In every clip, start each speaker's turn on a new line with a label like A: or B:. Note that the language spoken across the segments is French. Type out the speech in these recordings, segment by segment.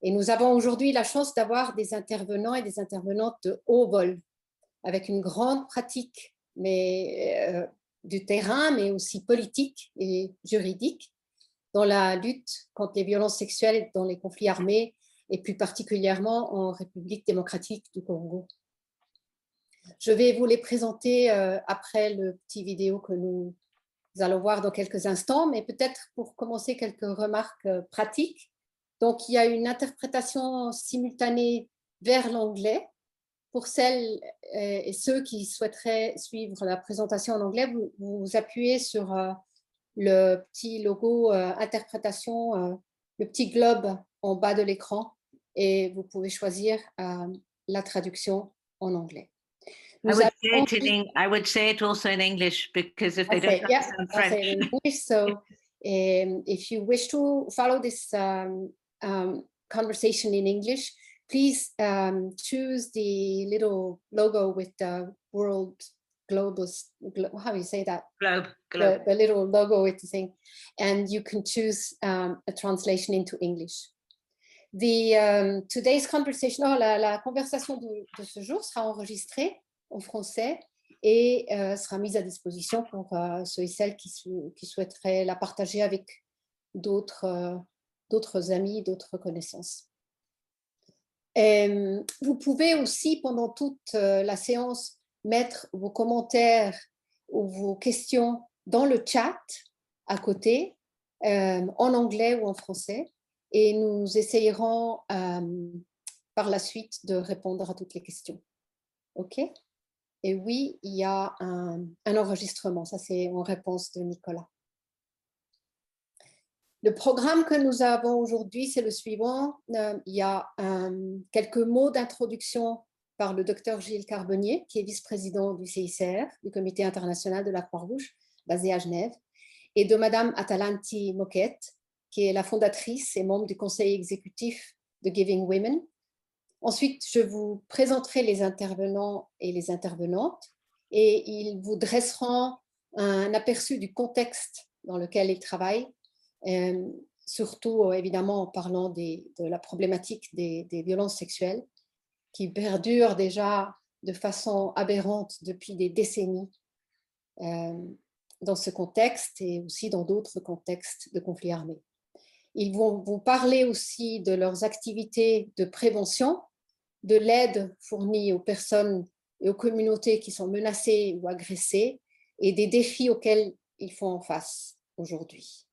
A: Et nous avons aujourd'hui la chance d'avoir des intervenants et des intervenantes de haut vol, avec une grande pratique du terrain, mais aussi politique et juridique, dans la lutte contre les violences sexuelles dans les conflits armés, et plus particulièrement en République démocratique du Congo. Je vais vous les présenter après le petit vidéo que nous allons voir dans quelques instants, mais peut-être pour commencer quelques remarques pratiques. Donc, il y a une interprétation simultanée vers l'anglais. Pour celles et ceux qui souhaiteraient suivre la présentation en anglais, vous appuyez sur le petit logo interprétation, le petit globe en bas de l'écran, et vous pouvez choisir la traduction en anglais.
B: I would say it also in English, because if they don't understand French.
A: I'll say it in English. So if you wish to follow this conversation in English, please choose the little logo with the world globus, how do you say that?
B: Globe.
A: The little logo with the thing, and you can choose a translation into English. Today's conversation, la conversation de ce jour sera enregistrée en français et sera mise à disposition pour ceux et celles qui souhaiteraient la partager avec d'autres amis, d'autres connaissances. Vous pouvez aussi, pendant toute la séance, mettre vos commentaires ou vos questions dans le chat à côté, en anglais ou en français, et nous essayerons par la suite de répondre à toutes les questions. OK? Et oui, il y a un enregistrement, ça c'est en réponse de Nicolas. Le programme que nous avons aujourd'hui, c'est le suivant. Il y a quelques mots d'introduction par le docteur Gilles Carbonnier, qui est vice-président du CICR, du Comité international de la Croix-Rouge, basé à Genève, et de Madame Atalanti Moquette, qui est la fondatrice et membre du conseil exécutif de Giving Women. Ensuite, je vous présenterai les intervenants et les intervenantes, et ils vous dresseront un aperçu du contexte dans lequel ils travaillent, surtout évidemment en parlant de la problématique des violences sexuelles qui perdurent déjà de façon aberrante depuis des décennies dans ce contexte et aussi dans d'autres contextes de conflits armés. Ils vont vous parler aussi de leurs activités de prévention, de l'aide fournie aux personnes et aux communautés qui sont menacées ou agressées et des défis auxquels ils font face aujourd'hui.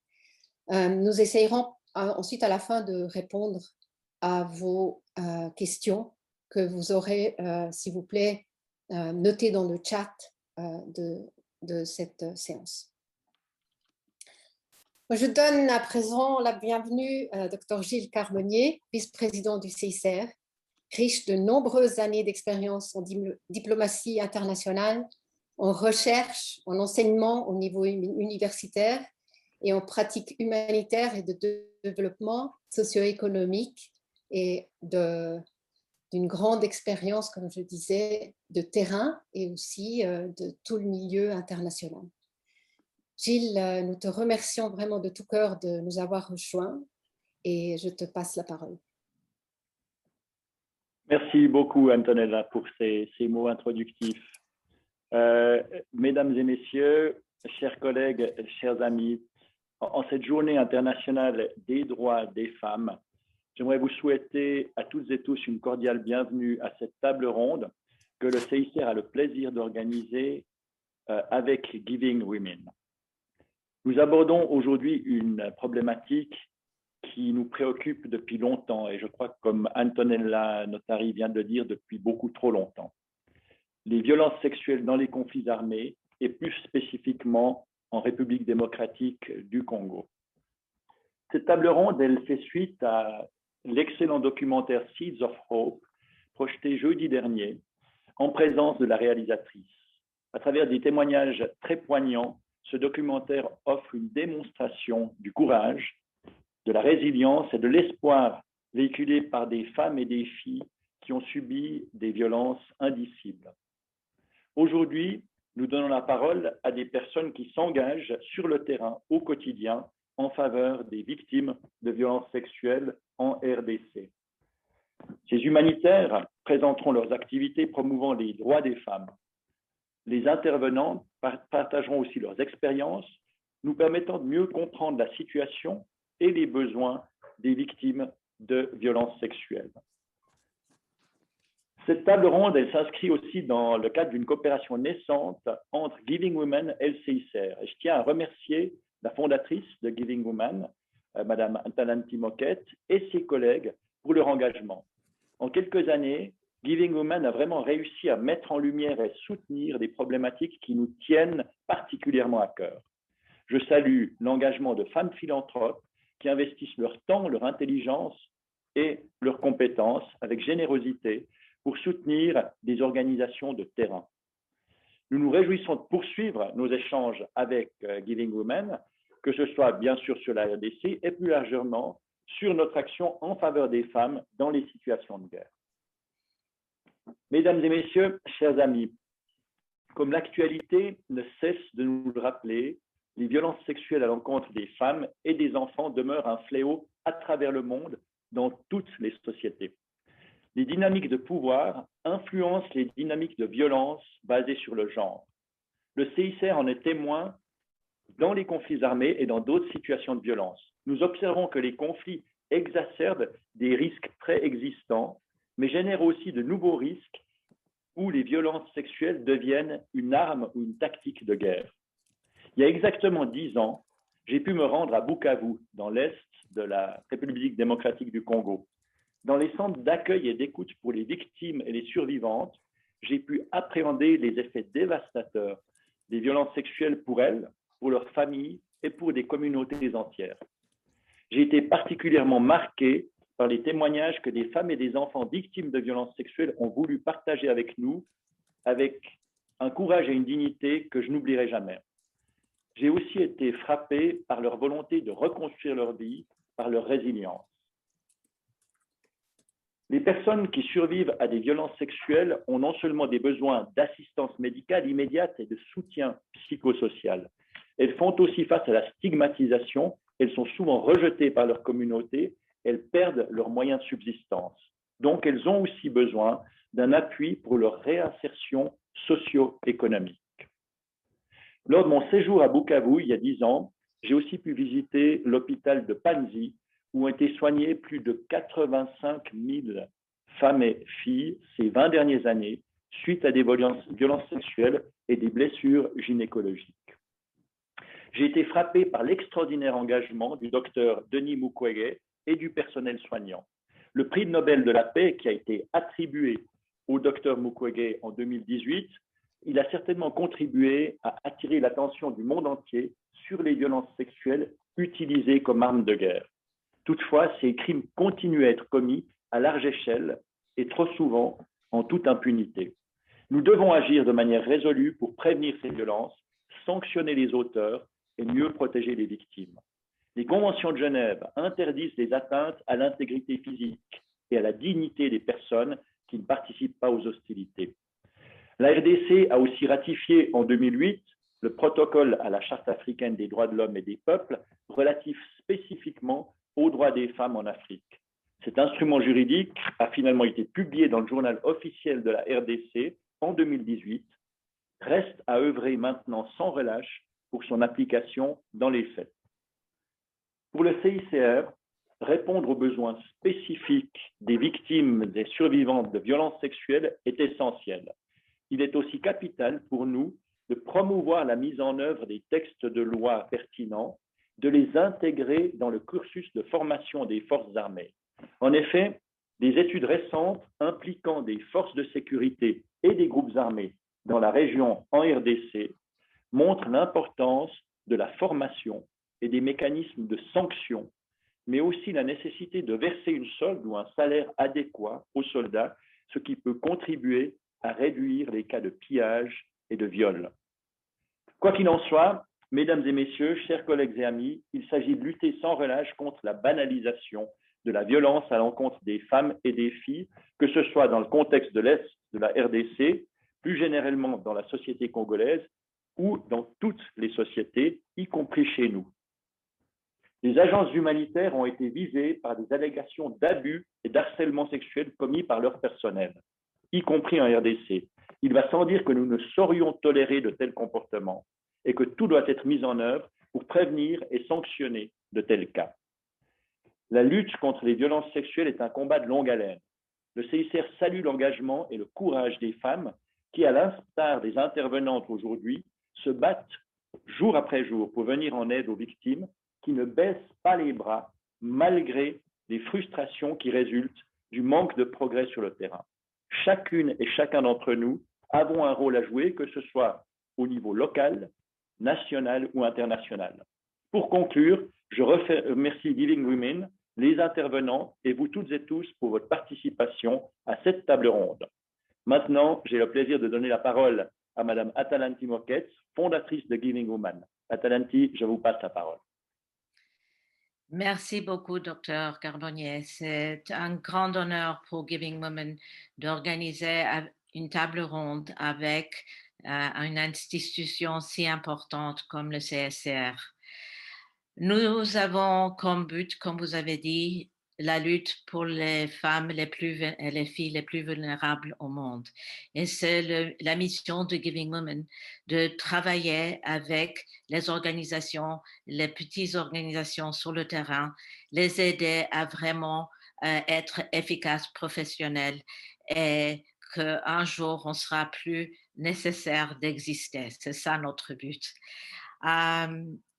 A: Nous essayerons ensuite à la fin de répondre à vos questions que vous aurez, s'il vous plaît, notées dans le chat de cette séance. Je donne à présent la bienvenue à Dr Gilles Carbonnier, vice-président du CICR, riche de nombreuses années d'expérience en diplomatie internationale, en recherche, en enseignement au niveau universitaire et en pratique humanitaire et de développement socio-économique et d'une grande expérience, comme je disais, de terrain et aussi de tout le milieu international. Gilles, nous te remercions vraiment de tout cœur de nous avoir rejoints et je te passe la parole.
C: Merci beaucoup, Antonella, pour ces mots introductifs. Mesdames et messieurs, chers collègues, chers amis, en cette journée internationale des droits des femmes, j'aimerais vous souhaiter à toutes et tous une cordiale bienvenue à cette table ronde que le CICR a le plaisir d'organiser avec Giving Women. Nous abordons aujourd'hui une problématique qui nous préoccupe depuis longtemps et je crois, comme Antonella Notari vient de le dire, depuis beaucoup trop longtemps. Les violences sexuelles dans les conflits armés et plus spécifiquement en République démocratique du Congo. Cette table ronde, elle fait suite à l'excellent documentaire Seeds of Hope, projeté jeudi dernier, en présence de la réalisatrice. À travers des témoignages très poignants, ce documentaire offre une démonstration du courage, de la résilience et de l'espoir véhiculés par des femmes et des filles qui ont subi des violences indicibles. Aujourd'hui, nous donnons la parole à des personnes qui s'engagent sur le terrain au quotidien en faveur des victimes de violences sexuelles en RDC. Ces humanitaires présenteront leurs activités promouvant les droits des femmes. Les intervenants partageront aussi leurs expériences, nous permettant de mieux comprendre la situation et les besoins des victimes de violences sexuelles. Cette table ronde, elle s'inscrit aussi dans le cadre d'une coopération naissante entre Giving Women et le CICR. Et je tiens à remercier la fondatrice de Giving Women, Madame Antalanti Moquette, et ses collègues pour leur engagement. En quelques années, Giving Women a vraiment réussi à mettre en lumière et soutenir des problématiques qui nous tiennent particulièrement à cœur. Je salue l'engagement de femmes philanthropes qui investissent leur temps, leur intelligence et leurs compétences avec générosité pour soutenir des organisations de terrain. Nous nous réjouissons de poursuivre nos échanges avec Giving Women, que ce soit bien sûr sur la RDC et plus largement sur notre action en faveur des femmes dans les situations de guerre. Mesdames et messieurs, chers amis, comme l'actualité ne cesse de nous le rappeler, les violences sexuelles à l'encontre des femmes et des enfants demeurent un fléau à travers le monde, dans toutes les sociétés. Les dynamiques de pouvoir influencent les dynamiques de violence basées sur le genre. Le CICR en est témoin dans les conflits armés et dans d'autres situations de violence. Nous observons que les conflits exacerbent des risques préexistants, mais génèrent aussi de nouveaux risques où les violences sexuelles deviennent une arme ou une tactique de guerre. Il y a exactement 10 ans, j'ai pu me rendre à Bukavu, dans l'est de la République démocratique du Congo. Dans les centres d'accueil et d'écoute pour les victimes et les survivantes, j'ai pu appréhender les effets dévastateurs des violences sexuelles pour elles, pour leurs familles et pour des communautés entières. J'ai été particulièrement marqué par les témoignages que des femmes et des enfants victimes de violences sexuelles ont voulu partager avec nous, avec un courage et une dignité que je n'oublierai jamais. J'ai aussi été frappé par leur volonté de reconstruire leur vie, par leur résilience. Les personnes qui survivent à des violences sexuelles ont non seulement des besoins d'assistance médicale immédiate et de soutien psychosocial, elles font aussi face à la stigmatisation, elles sont souvent rejetées par leur communauté, elles perdent leurs moyens de subsistance. Donc, elles ont aussi besoin d'un appui pour leur réinsertion socio-économique. Lors de mon séjour à Bukavu, il y a 10 ans, j'ai aussi pu visiter l'hôpital de Panzi, où ont été soignées plus de 85 000 femmes et filles ces 20 dernières années suite à des violences sexuelles et des blessures gynécologiques. J'ai été frappé par l'extraordinaire engagement du docteur Denis Mukwege et du personnel soignant. Le prix Nobel de la paix qui a été attribué au docteur Mukwege en 2018, il a certainement contribué à attirer l'attention du monde entier sur les violences sexuelles utilisées comme armes de guerre. Toutefois, ces crimes continuent à être commis à large échelle et trop souvent en toute impunité. Nous devons agir de manière résolue pour prévenir ces violences, sanctionner les auteurs et mieux protéger les victimes. Les conventions de Genève interdisent les atteintes à l'intégrité physique et à la dignité des personnes qui ne participent pas aux hostilités. La RDC a aussi ratifié en 2008 le protocole à la Charte africaine des droits de l'homme et des peuples relatif spécifiquement aux droits des femmes en Afrique. Cet instrument juridique a finalement été publié dans le journal officiel de la RDC en 2018. Reste à œuvrer maintenant sans relâche pour son application dans les faits. Pour le CICR, répondre aux besoins spécifiques des victimes et survivantes de violences sexuelles est essentiel. Il est aussi capital pour nous de promouvoir la mise en œuvre des textes de loi pertinents, de les intégrer dans le cursus de formation des forces armées. En effet, des études récentes impliquant des forces de sécurité et des groupes armés dans la région en RDC montrent l'importance de la formation et des mécanismes de sanction, mais aussi la nécessité de verser une solde ou un salaire adéquat aux soldats, ce qui peut contribuer à réduire les cas de pillage et de viol. Quoi qu'il en soit, mesdames et messieurs, chers collègues et amis, il s'agit de lutter sans relâche contre la banalisation de la violence à l'encontre des femmes et des filles, que ce soit dans le contexte de l'Est de la RDC, plus généralement dans la société congolaise ou dans toutes les sociétés, y compris chez nous. Les agences humanitaires ont été visées par des allégations d'abus et d'harcèlement sexuel commis par leur personnel, y compris en RDC. Il va sans dire que nous ne saurions tolérer de tels comportements et que tout doit être mis en œuvre pour prévenir et sanctionner de tels cas. La lutte contre les violences sexuelles est un combat de longue haleine. Le CICR salue l'engagement et le courage des femmes qui, à l'instar des intervenantes aujourd'hui, se battent jour après jour pour venir en aide aux victimes qui ne baissent pas les bras malgré les frustrations qui résultent du manque de progrès sur le terrain. Chacune et chacun d'entre nous avons un rôle à jouer, que ce soit au niveau local, national ou international. Pour conclure, je remercie Giving Women, les intervenants et vous toutes et tous pour votre participation à cette table ronde. Maintenant, j'ai le plaisir de donner la parole à Madame Atalanti Moketz, fondatrice de Giving Women. Atalanti, je vous passe la parole.
B: Merci beaucoup, Dr. Carbonnier. C'est un grand honneur pour Giving Women d'organiser une table ronde avec une institution si importante comme le CSCR. Nous avons comme but, comme vous avez dit, la lutte pour les femmes et les filles les plus vulnérables au monde. Et c'est la mission de Giving Women de travailler avec les organisations, les petites organisations sur le terrain, les aider à vraiment être efficaces, professionnels et qu'un jour on sera plus nécessaire d'exister. C'est ça notre but.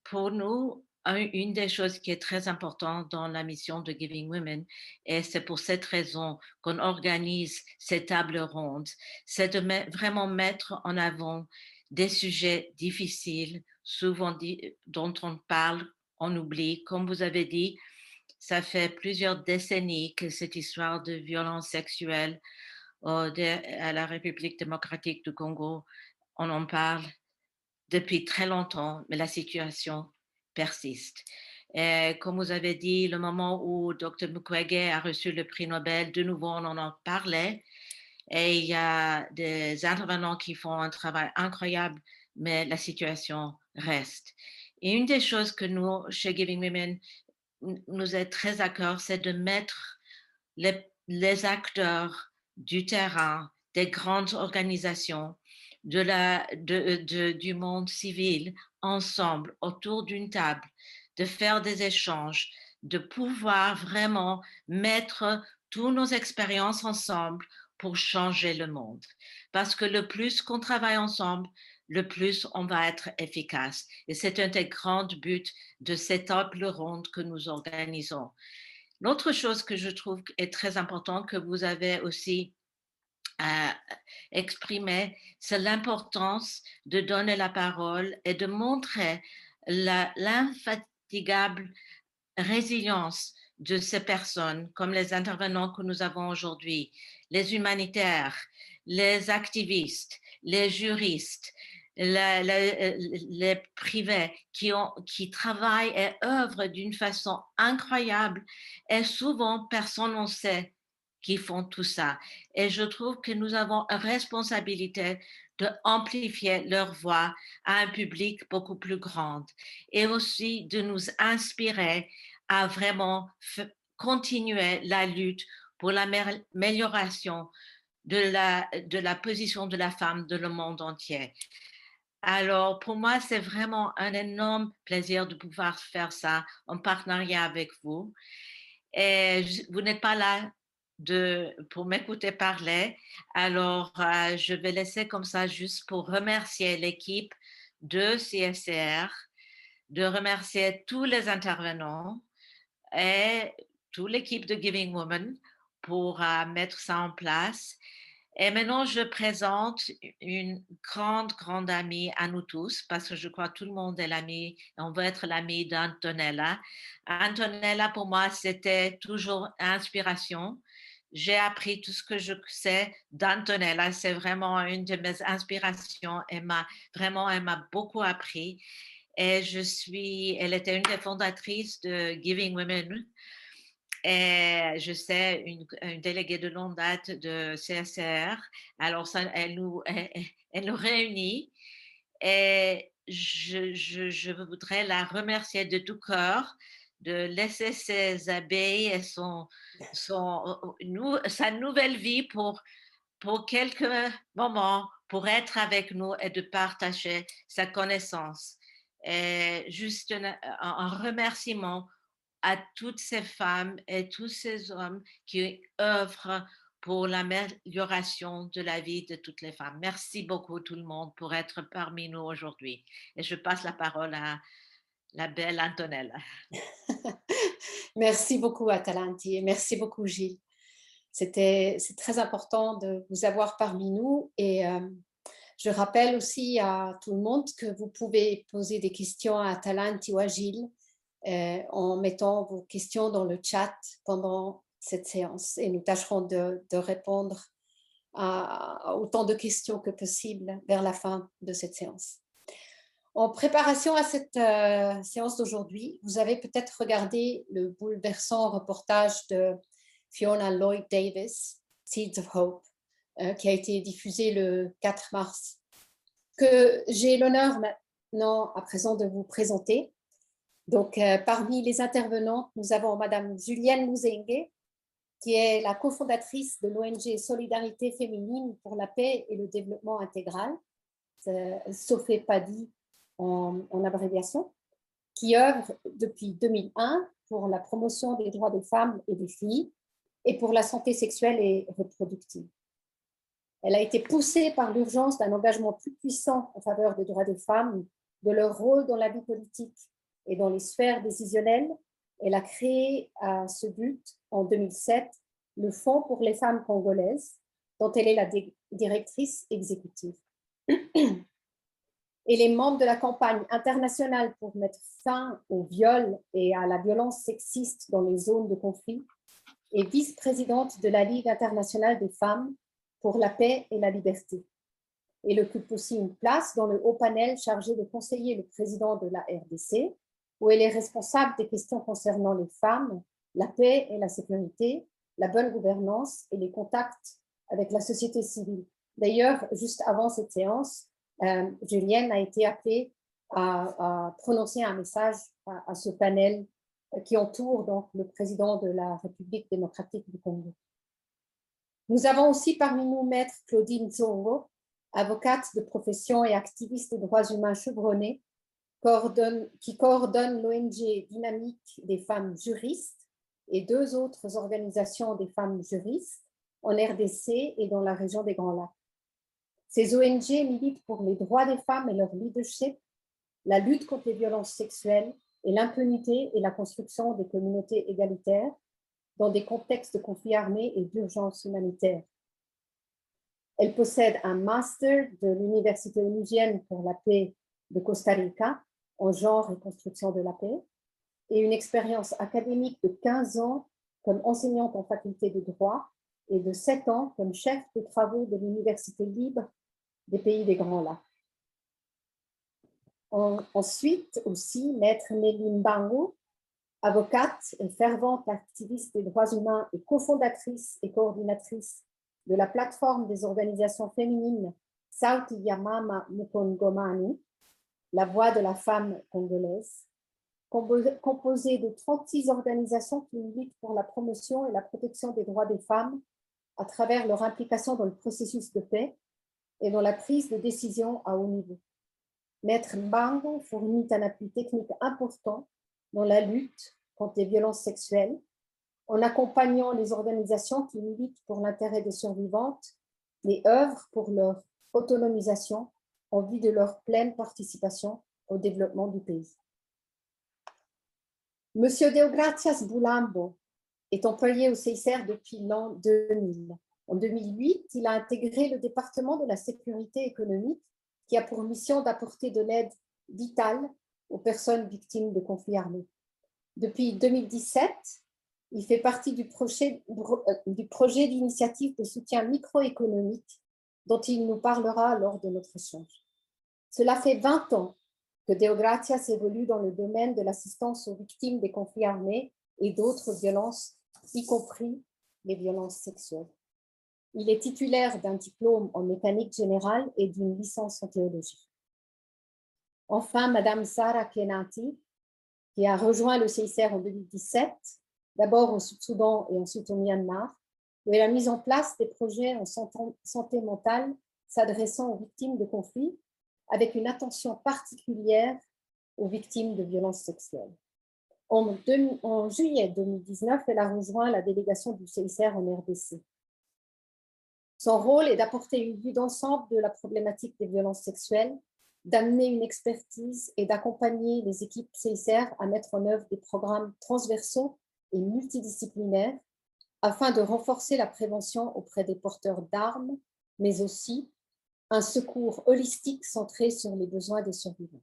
B: Pour nous, une des choses qui est très importante dans la mission de Giving Women, et c'est pour cette raison qu'on organise ces tables rondes, c'est de vraiment mettre en avant des sujets difficiles, souvent dont on parle, on oublie. Comme vous avez dit, ça fait plusieurs décennies que cette histoire de violence sexuelle à la République démocratique du Congo, on en parle depuis très longtemps, mais la situation persiste. Et comme vous avez dit, le moment où Dr. Mukwege a reçu le prix Nobel, de nouveau, on en parlait. Et il y a des intervenants qui font un travail incroyable, mais la situation reste. Et une des choses que nous, chez Giving Women, nous est très à cœur, c'est de mettre les acteurs du terrain, des grandes organisations, du monde civil ensemble autour d'une table, de faire des échanges, de pouvoir vraiment mettre toutes nos expériences ensemble pour changer le monde. Parce que le plus qu'on travaille ensemble, le plus on va être efficace. Et c'est un des grands buts de cette table ronde que nous organisons. L'autre chose que je trouve est très importante, que vous avez aussi exprimé, c'est l'importance de donner la parole et de montrer l'infatigable résilience de ces personnes, comme les intervenants que nous avons aujourd'hui, les humanitaires, les activistes, les juristes, les privés qui travaillent et œuvrent d'une façon incroyable, et souvent personne ne sait qui font tout ça. Et je trouve que nous avons une responsabilité d'amplifier leur voix à un public beaucoup plus grand et aussi de nous inspirer à vraiment continuer la lutte pour l'amélioration de la position de la femme dans le monde entier. Alors, pour moi, c'est vraiment un énorme plaisir de pouvoir faire ça en partenariat avec vous. Et vous n'êtes pas là pour m'écouter parler. Alors, je vais laisser comme ça juste pour remercier l'équipe de CSCR, de remercier tous les intervenants et toute l'équipe de Giving Women pour mettre ça en place. Et maintenant, je présente une grande amie à nous tous, parce que je crois que tout le monde est l'ami, on veut être l'ami d'Antonella. Antonella, pour moi, c'était toujours inspiration. J'ai appris tout ce que je sais d'Antonella. C'est vraiment une de mes inspirations. Elle m'a beaucoup appris. Et elle était une des fondatrices de Giving Women. Et je sais une déléguée de longue date de CSR. Alors, elle nous réunit. Et je voudrais la remercier de tout cœur de laisser ses abeilles et sa nouvelle vie pour quelques moments, pour être avec nous et de partager sa connaissance. Et juste un remerciement à toutes ces femmes et tous ces hommes qui œuvrent pour l'amélioration de la vie de toutes les femmes. Merci beaucoup tout le monde pour être parmi nous aujourd'hui. Et je passe la parole à la belle Antonella.
A: Merci beaucoup, Atalanti, et merci beaucoup, Gilles. C'est très important de vous avoir parmi nous et je rappelle aussi à tout le monde que vous pouvez poser des questions à Atalanti ou à Gilles en mettant vos questions dans le chat pendant cette séance et nous tâcherons de répondre à autant de questions que possible vers la fin de cette séance. En préparation à cette séance d'aujourd'hui, vous avez peut-être regardé le bouleversant reportage de Fiona Lloyd-Davis, Seeds of Hope, qui a été diffusé le 4 mars, que j'ai l'honneur maintenant à présent de vous présenter. Donc, parmi les intervenantes, nous avons Madame Julienne Muzengue, qui est la cofondatrice de l'ONG Solidarité féminine pour la paix et le développement intégral, SOFEPADI en abréviation, qui œuvre depuis 2001 pour la promotion des droits des femmes et des filles et pour la santé sexuelle et reproductive. Elle a été poussée par l'urgence d'un engagement plus puissant en faveur des droits des femmes, de leur rôle dans la vie politique et dans les sphères décisionnelles. Elle a créé à ce but, en 2007, le Fonds pour les femmes congolaises, dont elle est la directrice exécutive. Elle est membre de la campagne internationale pour mettre fin au viol et à la violence sexiste dans les zones de conflit et vice-présidente de la Ligue internationale des femmes pour la paix et la liberté. Elle occupe aussi une place dans le haut panel chargé de conseiller le président de la RDC, où elle est responsable des questions concernant les femmes, la paix et la sécurité, la bonne gouvernance et les contacts avec la société civile. D'ailleurs, juste avant cette séance, Julienne a été appelée à prononcer un message à ce panel qui entoure donc le président de la République démocratique du Congo. Nous avons aussi parmi nous Maître Claudine Zongo, avocate de profession et activiste des droits humains chevronnée, qui coordonne l'ONG Dynamique des femmes juristes et deux autres organisations des femmes juristes en RDC et dans la région des Grands Lacs. Ces ONG militent pour les droits des femmes et leur leadership, la lutte contre les violences sexuelles et l'impunité et la construction des communautés égalitaires dans des contextes de conflits armés et d'urgence humanitaire. Elle possède un master de l'Université onusienne pour la paix de Costa Rica en genre et construction de la paix et une expérience académique de 15 ans comme enseignante en faculté de droit et de 7 ans comme chef de travaux de l'Université libre des pays des Grands Lacs. Ensuite aussi, Maître Nelly Mbango, avocate et fervente activiste des droits humains et cofondatrice et coordinatrice de la plateforme des organisations féminines Sauti ya Mama Mukongomani, la voix de la femme congolaise, composée de 36 organisations qui militent pour la promotion et la protection des droits des femmes à travers leur implication dans le processus de paix et dans la prise de décision à haut niveau. Maître Mbango fournit un appui technique important dans la lutte contre les violences sexuelles, en accompagnant les organisations qui militent pour l'intérêt des survivantes et œuvrent pour leur autonomisation en vue de leur pleine participation au développement du pays. Monsieur Deogratias Bulambo est employé au CICR depuis l'an 2000. En 2008, il a intégré le département de la sécurité économique qui a pour mission d'apporter de l'aide vitale aux personnes victimes de conflits armés. Depuis 2017, il fait partie du projet d'initiative de soutien microéconomique dont il nous parlera lors de notre échange. Cela fait 20 ans que Deogratias évolue dans le domaine de l'assistance aux victimes des conflits armés et d'autres violences, y compris les violences sexuelles. Il est titulaire d'un diplôme en mécanique générale et d'une licence en théologie. Enfin, Madame Sara Kenati qui a rejoint le CICR en 2017, d'abord au Sud-Soudan et ensuite au Myanmar, et la mise en place des projets en santé mentale s'adressant aux victimes de conflits, avec une attention particulière aux victimes de violences sexuelles. En juillet 2019, elle a rejoint la délégation du CICR en RDC. Son rôle est d'apporter une vue d'ensemble de la problématique des violences sexuelles, d'amener une expertise et d'accompagner les équipes CICR à mettre en œuvre des programmes transversaux et multidisciplinaires afin de renforcer la prévention auprès des porteurs d'armes, mais aussi un secours holistique centré sur les besoins des survivantes.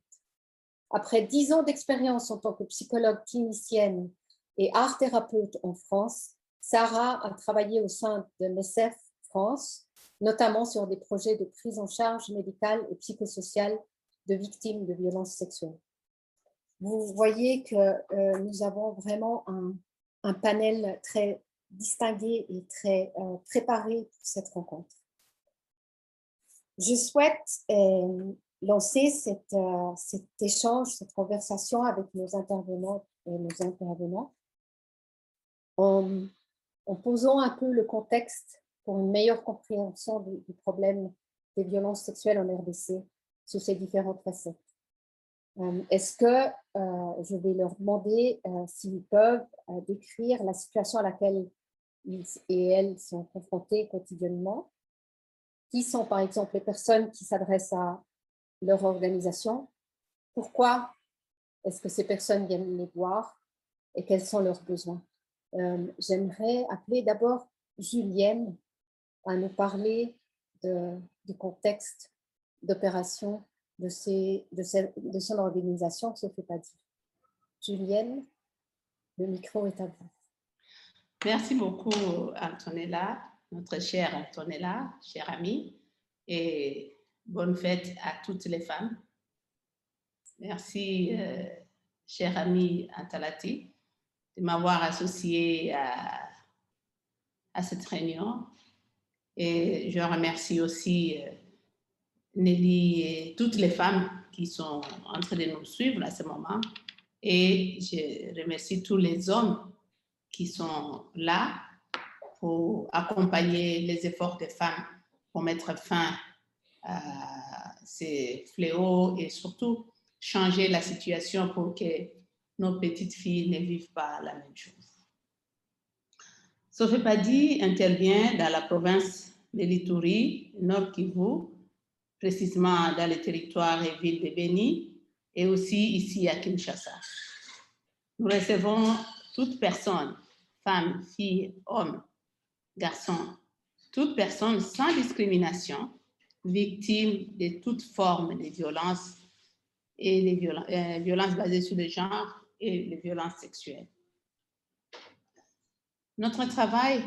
A: Après 10 ans d'expérience en tant que psychologue clinicienne et art thérapeute en France, Sarah a travaillé au sein de MSF France, notamment sur des projets de prise en charge médicale et psychosociale de victimes de violences sexuelles. Vous voyez que nous avons vraiment un panel très distingué et très préparé pour cette rencontre. Je souhaite lancer cet échange, cette conversation avec nos intervenants et nos intervenants en posant un peu le contexte pour une meilleure compréhension du problème des violences sexuelles en RDC sous ses différentes facettes. Est-ce que je vais leur demander s'ils peuvent décrire la situation à laquelle ils et elles sont confrontés quotidiennement? Qui sont par exemple les personnes qui s'adressent à leur organisation? Pourquoi est-ce que ces personnes viennent les voir et quels sont leurs besoins? J'aimerais appeler d'abord Julienne à nous parler du contexte d'opération de son organisation, se fait pas dire. Julienne, le micro est à vous.
D: Merci beaucoup, Antonella, notre chère Antonella, chère amie, et bonne fête à toutes les femmes. Merci, chère amie Antalati, de m'avoir associée à cette réunion. Et je remercie aussi Nelly et toutes les femmes qui sont en train de nous suivre à ce moment. Et je remercie tous les hommes qui sont là pour accompagner les efforts des femmes pour mettre fin à ces fléaux et surtout changer la situation pour que nos petites filles ne vivent pas la même chose. Sophie Padi intervient dans la province de l'Ituri, Nord Kivu, précisément dans le territoire et ville de Beni, et aussi ici à Kinshasa. Nous recevons toute personne, femmes, filles, hommes, garçons, toute personne sans discrimination, victime de toute forme de violence et les violences basées sur le genre et les violences sexuelles. Notre travail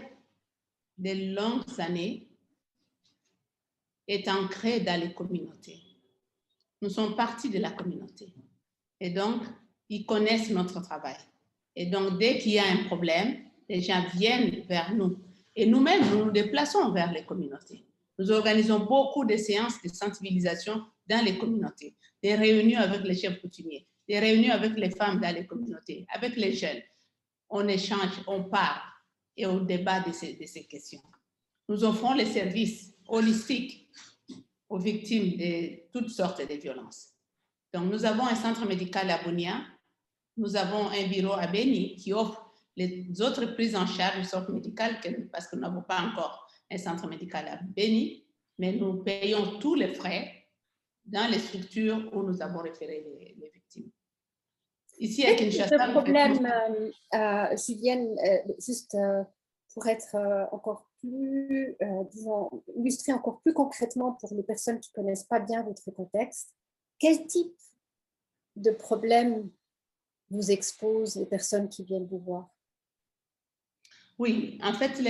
D: de longues années est ancré dans les communautés. Nous sommes partie de la communauté et donc ils connaissent notre travail. Et donc dès qu'il y a un problème, les gens viennent vers nous et nous-mêmes nous nous déplaçons vers les communautés. Nous organisons beaucoup de séances de sensibilisation dans les communautés, des réunions avec les chefs coutumiers, des réunions avec les femmes dans les communautés, avec les jeunes. On échange, on parle et on débat de ces questions. Nous offrons les services holistiques aux victimes de toutes sortes de violences. Donc, nous avons un centre médical à Bunia, nous avons un bureau à Beni qui offre les autres prises en charge du centre médical parce que nous n'avons pas encore un centre médical à Beni, mais nous payons tous les frais dans les structures où nous avons référé les victimes. Ici à Kinshasa,
A: le problème, Julienne, juste pour être encore plus, disons, illustrer encore plus concrètement pour les personnes qui ne connaissent pas bien votre contexte, quel type de problème vous expose les personnes qui viennent vous voir?
D: Oui, en fait,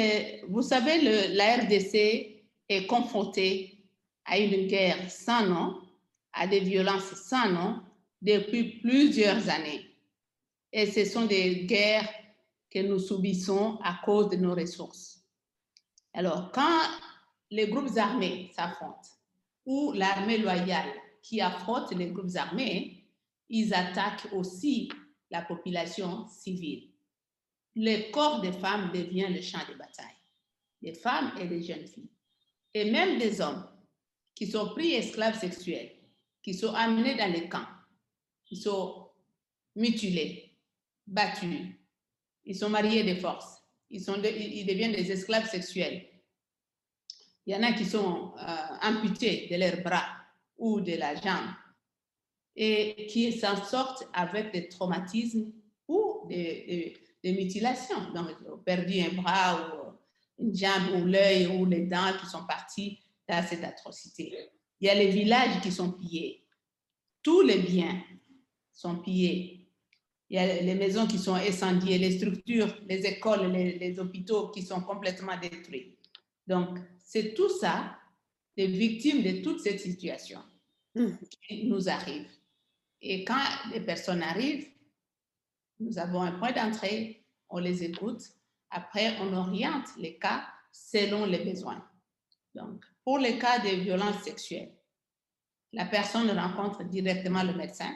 D: vous savez, la RDC est confrontée à une guerre sans nom, à des violences sans nom depuis plusieurs années. Et ce sont des guerres que nous subissons à cause de nos ressources. Alors, quand les groupes armés s'affrontent, ou l'armée loyale qui affronte les groupes armés, ils attaquent aussi la population civile. Le corps des femmes devient le champ de bataille. Des femmes et des jeunes filles. Et même des hommes qui sont pris esclaves sexuels, qui sont amenés dans les camps, qui sont mutilés, battus, ils sont mariés de force, ils deviennent des esclaves sexuels. Il y en a qui sont amputés de leurs bras ou de la jambe et qui s'en sortent avec des traumatismes ou des mutilations. Donc, ils ont perdu un bras ou une jambe ou l'œil ou les dents qui sont partis dans cette atrocité. Il y a les villages qui sont pillés. Tous les biens sont pillés. Il y a les maisons qui sont incendiées, les structures, les écoles, les hôpitaux qui sont complètement détruits. Donc, c'est tout ça, les victimes de toute cette situation qui nous arrivent. Et quand les personnes arrivent, nous avons un point d'entrée, on les écoute. Après, on oriente les cas selon les besoins. Donc, pour les cas de violences sexuelles, la personne rencontre directement le médecin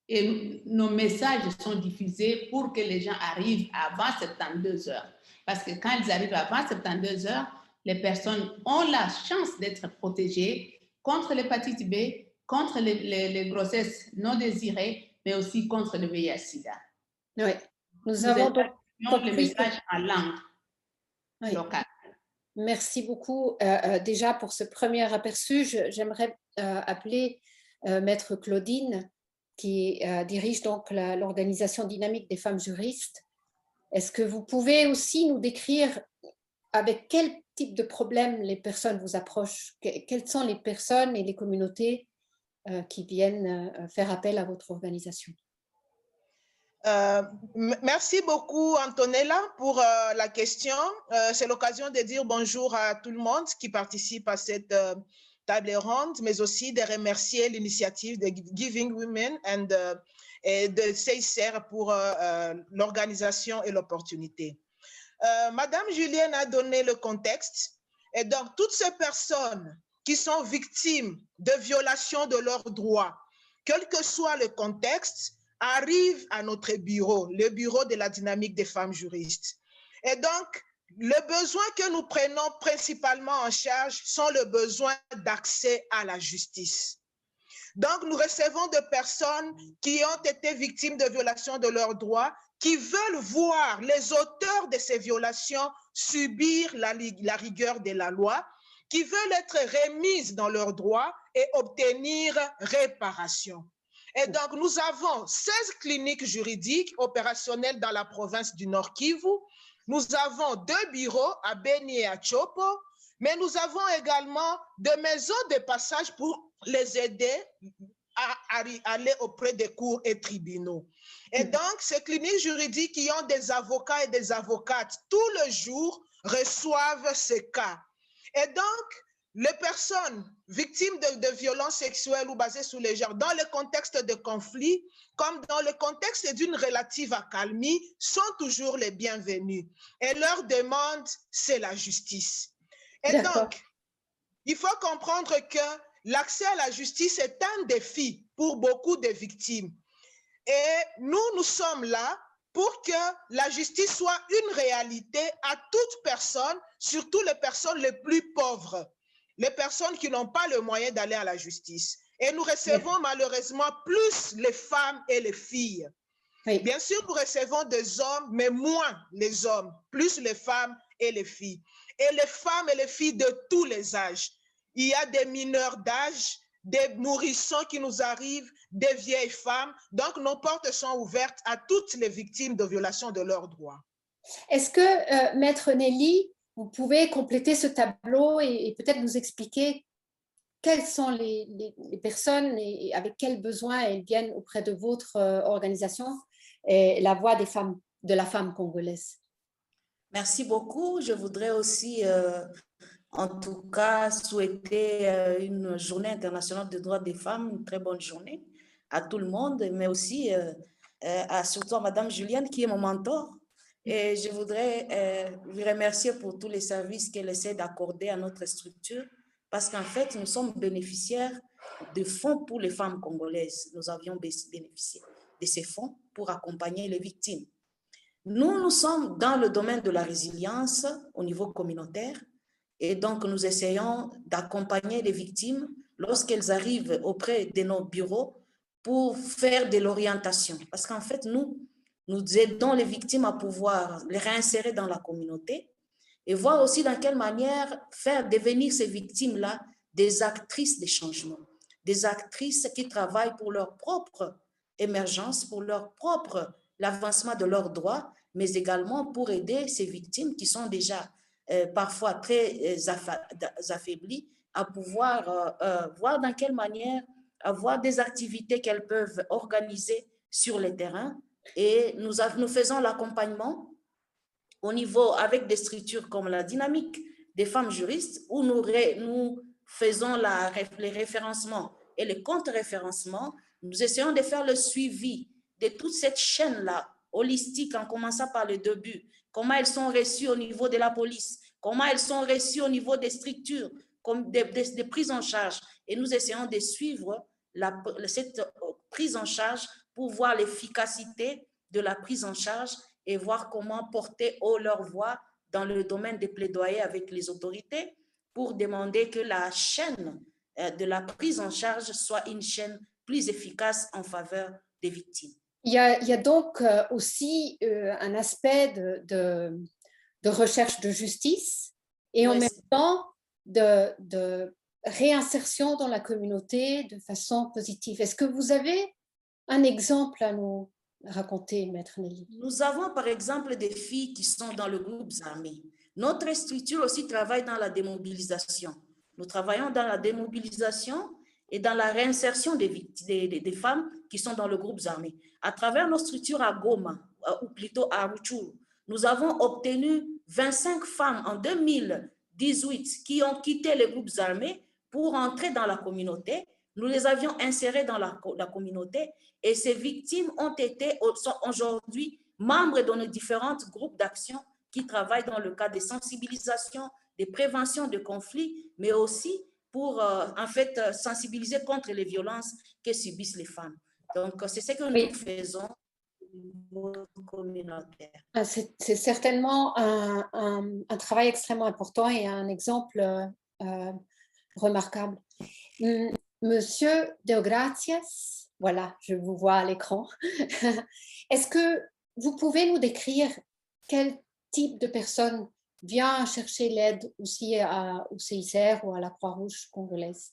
D: et nos messages sont diffusés pour que les gens arrivent avant 72 heures. Parce que quand ils arrivent avant 72 heures, les personnes ont la chance d'être protégées contre l'hépatite B, contre les grossesses non désirées, mais aussi contre le VIH-Sida.
A: Oui, nous avons donc
D: le message en langue locale.
A: Merci beaucoup déjà pour ce premier aperçu. J'aimerais appeler Maître Claudine, qui dirige donc l'organisation dynamique des femmes juristes. Est-ce que vous pouvez aussi nous décrire avec quel type de problème les personnes vous approchent? Quelles sont les personnes et les communautés qui viennent faire appel à votre organisation?
E: Merci beaucoup Antonella pour la question. C'est l'occasion de dire bonjour à tout le monde qui participe à cette table ronde, mais aussi de remercier l'initiative de Giving Women et de CICR pour l'organisation et l'opportunité. Madame Julienne a donné le contexte, et donc toutes ces personnes qui sont victimes de violations de leurs droits, quel que soit le contexte, arrivent à notre bureau, le bureau de la dynamique des femmes juristes. Et donc, les besoins que nous prenons principalement en charge sont le besoin d'accès à la justice. Donc, nous recevons des personnes qui ont été victimes de violations de leurs droits, qui veulent voir les auteurs de ces violations subir la rigueur de la loi, qui veulent être remises dans leurs droits et obtenir réparation. Et donc, nous avons 16 cliniques juridiques opérationnelles dans la province du Nord Kivu. Nous avons 2 bureaux à Beni et à Chopo, mais nous avons également des maisons de passage pour les aider à aller auprès des cours et tribunaux. Et donc, ces cliniques juridiques qui ont des avocats et des avocates tous les jours reçoivent ces cas. Et donc, les personnes victimes de violences sexuelles ou basées sur les genres, dans le contexte de conflit, comme dans le contexte d'une relative accalmie, sont toujours les bienvenus. Et leur demande, c'est la justice. Et donc, il faut comprendre que l'accès à la justice est un défi pour beaucoup de victimes. Et nous sommes là pour que la justice soit une réalité à toute personne, surtout les personnes les plus pauvres, les personnes qui n'ont pas le moyen d'aller à la justice. Et nous recevons malheureusement plus les femmes et les filles. Oui. Bien sûr, nous recevons des hommes, mais moins les hommes, plus les femmes et les filles. Et les femmes et les filles de tous les âges. Il y a des mineurs d'âge, des nourrissons qui nous arrivent, des vieilles femmes. Donc, nos portes sont ouvertes à toutes les victimes de violations de leurs droits.
A: Est-ce que, Maître Nelly, vous pouvez compléter ce tableau et peut-être nous expliquer quelles sont les personnes et avec quels besoins elles viennent auprès de votre organisation et la voix des femmes, de la femme congolaise?
F: Merci beaucoup. Je voudrais aussi, en tout cas, souhaiter une journée internationale des droits des femmes, une très bonne journée à tout le monde, mais aussi surtout à Madame Julienne, qui est mon mentor. Et je voudrais vous remercier pour tous les services qu'elle essaie d'accorder à notre structure, parce qu'en fait, nous sommes bénéficiaires de fonds pour les femmes congolaises. Nous avions bénéficié. de ces fonds pour accompagner les victimes. Nous sommes dans le domaine de la résilience au niveau communautaire et donc nous essayons d'accompagner les victimes lorsqu'elles arrivent auprès de nos bureaux pour faire de l'orientation. Parce qu'en fait, nous aidons les victimes à pouvoir les réinsérer dans la communauté et voir aussi dans quelle manière faire devenir ces victimes-là des actrices de changement, des actrices qui travaillent pour leur propre émergence, pour l'avancement de leurs droits, mais également pour aider ces victimes qui sont déjà parfois très affaiblies à pouvoir voir dans quelle manière avoir des activités qu'elles peuvent organiser sur le terrain. Et nous faisons l'accompagnement au niveau avec des structures comme la dynamique des femmes juristes où nous faisons les référencements et les contre-référencements. Nous essayons de faire le suivi de toute cette chaîne-là holistique en commençant par le début. Comment elles sont reçues au niveau de la police, comment elles sont reçues au niveau des structures, comme des prises en charge. Et nous essayons de suivre cette prise en charge pour voir l'efficacité de la prise en charge et voir comment porter haut leur voix dans le domaine des plaidoyers avec les autorités pour demander que la chaîne de la prise en charge soit une chaîne plus efficace en faveur des victimes.
A: Il y a donc aussi un aspect de recherche de justice et en même temps de réinsertion dans la communauté de façon positive. Est-ce que vous avez un exemple à nous raconter, Maître Nelly?
F: Nous avons par exemple des filles qui sont dans le groupe armé. Notre structure aussi travaille dans la démobilisation. Nous travaillons dans la démobilisation et dans la réinsertion des femmes qui sont dans le groupe armé. À travers nos structures à Goma, ou plutôt à Rutshuru, nous avons obtenu 25 femmes en 2018 qui ont quitté les groupes armés pour entrer dans la communauté. Nous les avions insérées dans la communauté et ces victimes sont aujourd'hui membres de nos différents groupes d'action qui travaillent dans le cadre de sensibilisation, de prévention de conflits, mais aussi pour en fait sensibiliser contre les violences que subissent les femmes. Donc, c'est ce que nous faisons au niveau communautaire.
A: C'est certainement un travail extrêmement important et un exemple remarquable. Monsieur Deogratias, voilà, je vous vois à l'écran. Est-ce que vous pouvez nous décrire quel type de personne vient chercher l'aide aussi au CICR ou à la Croix-Rouge congolaise?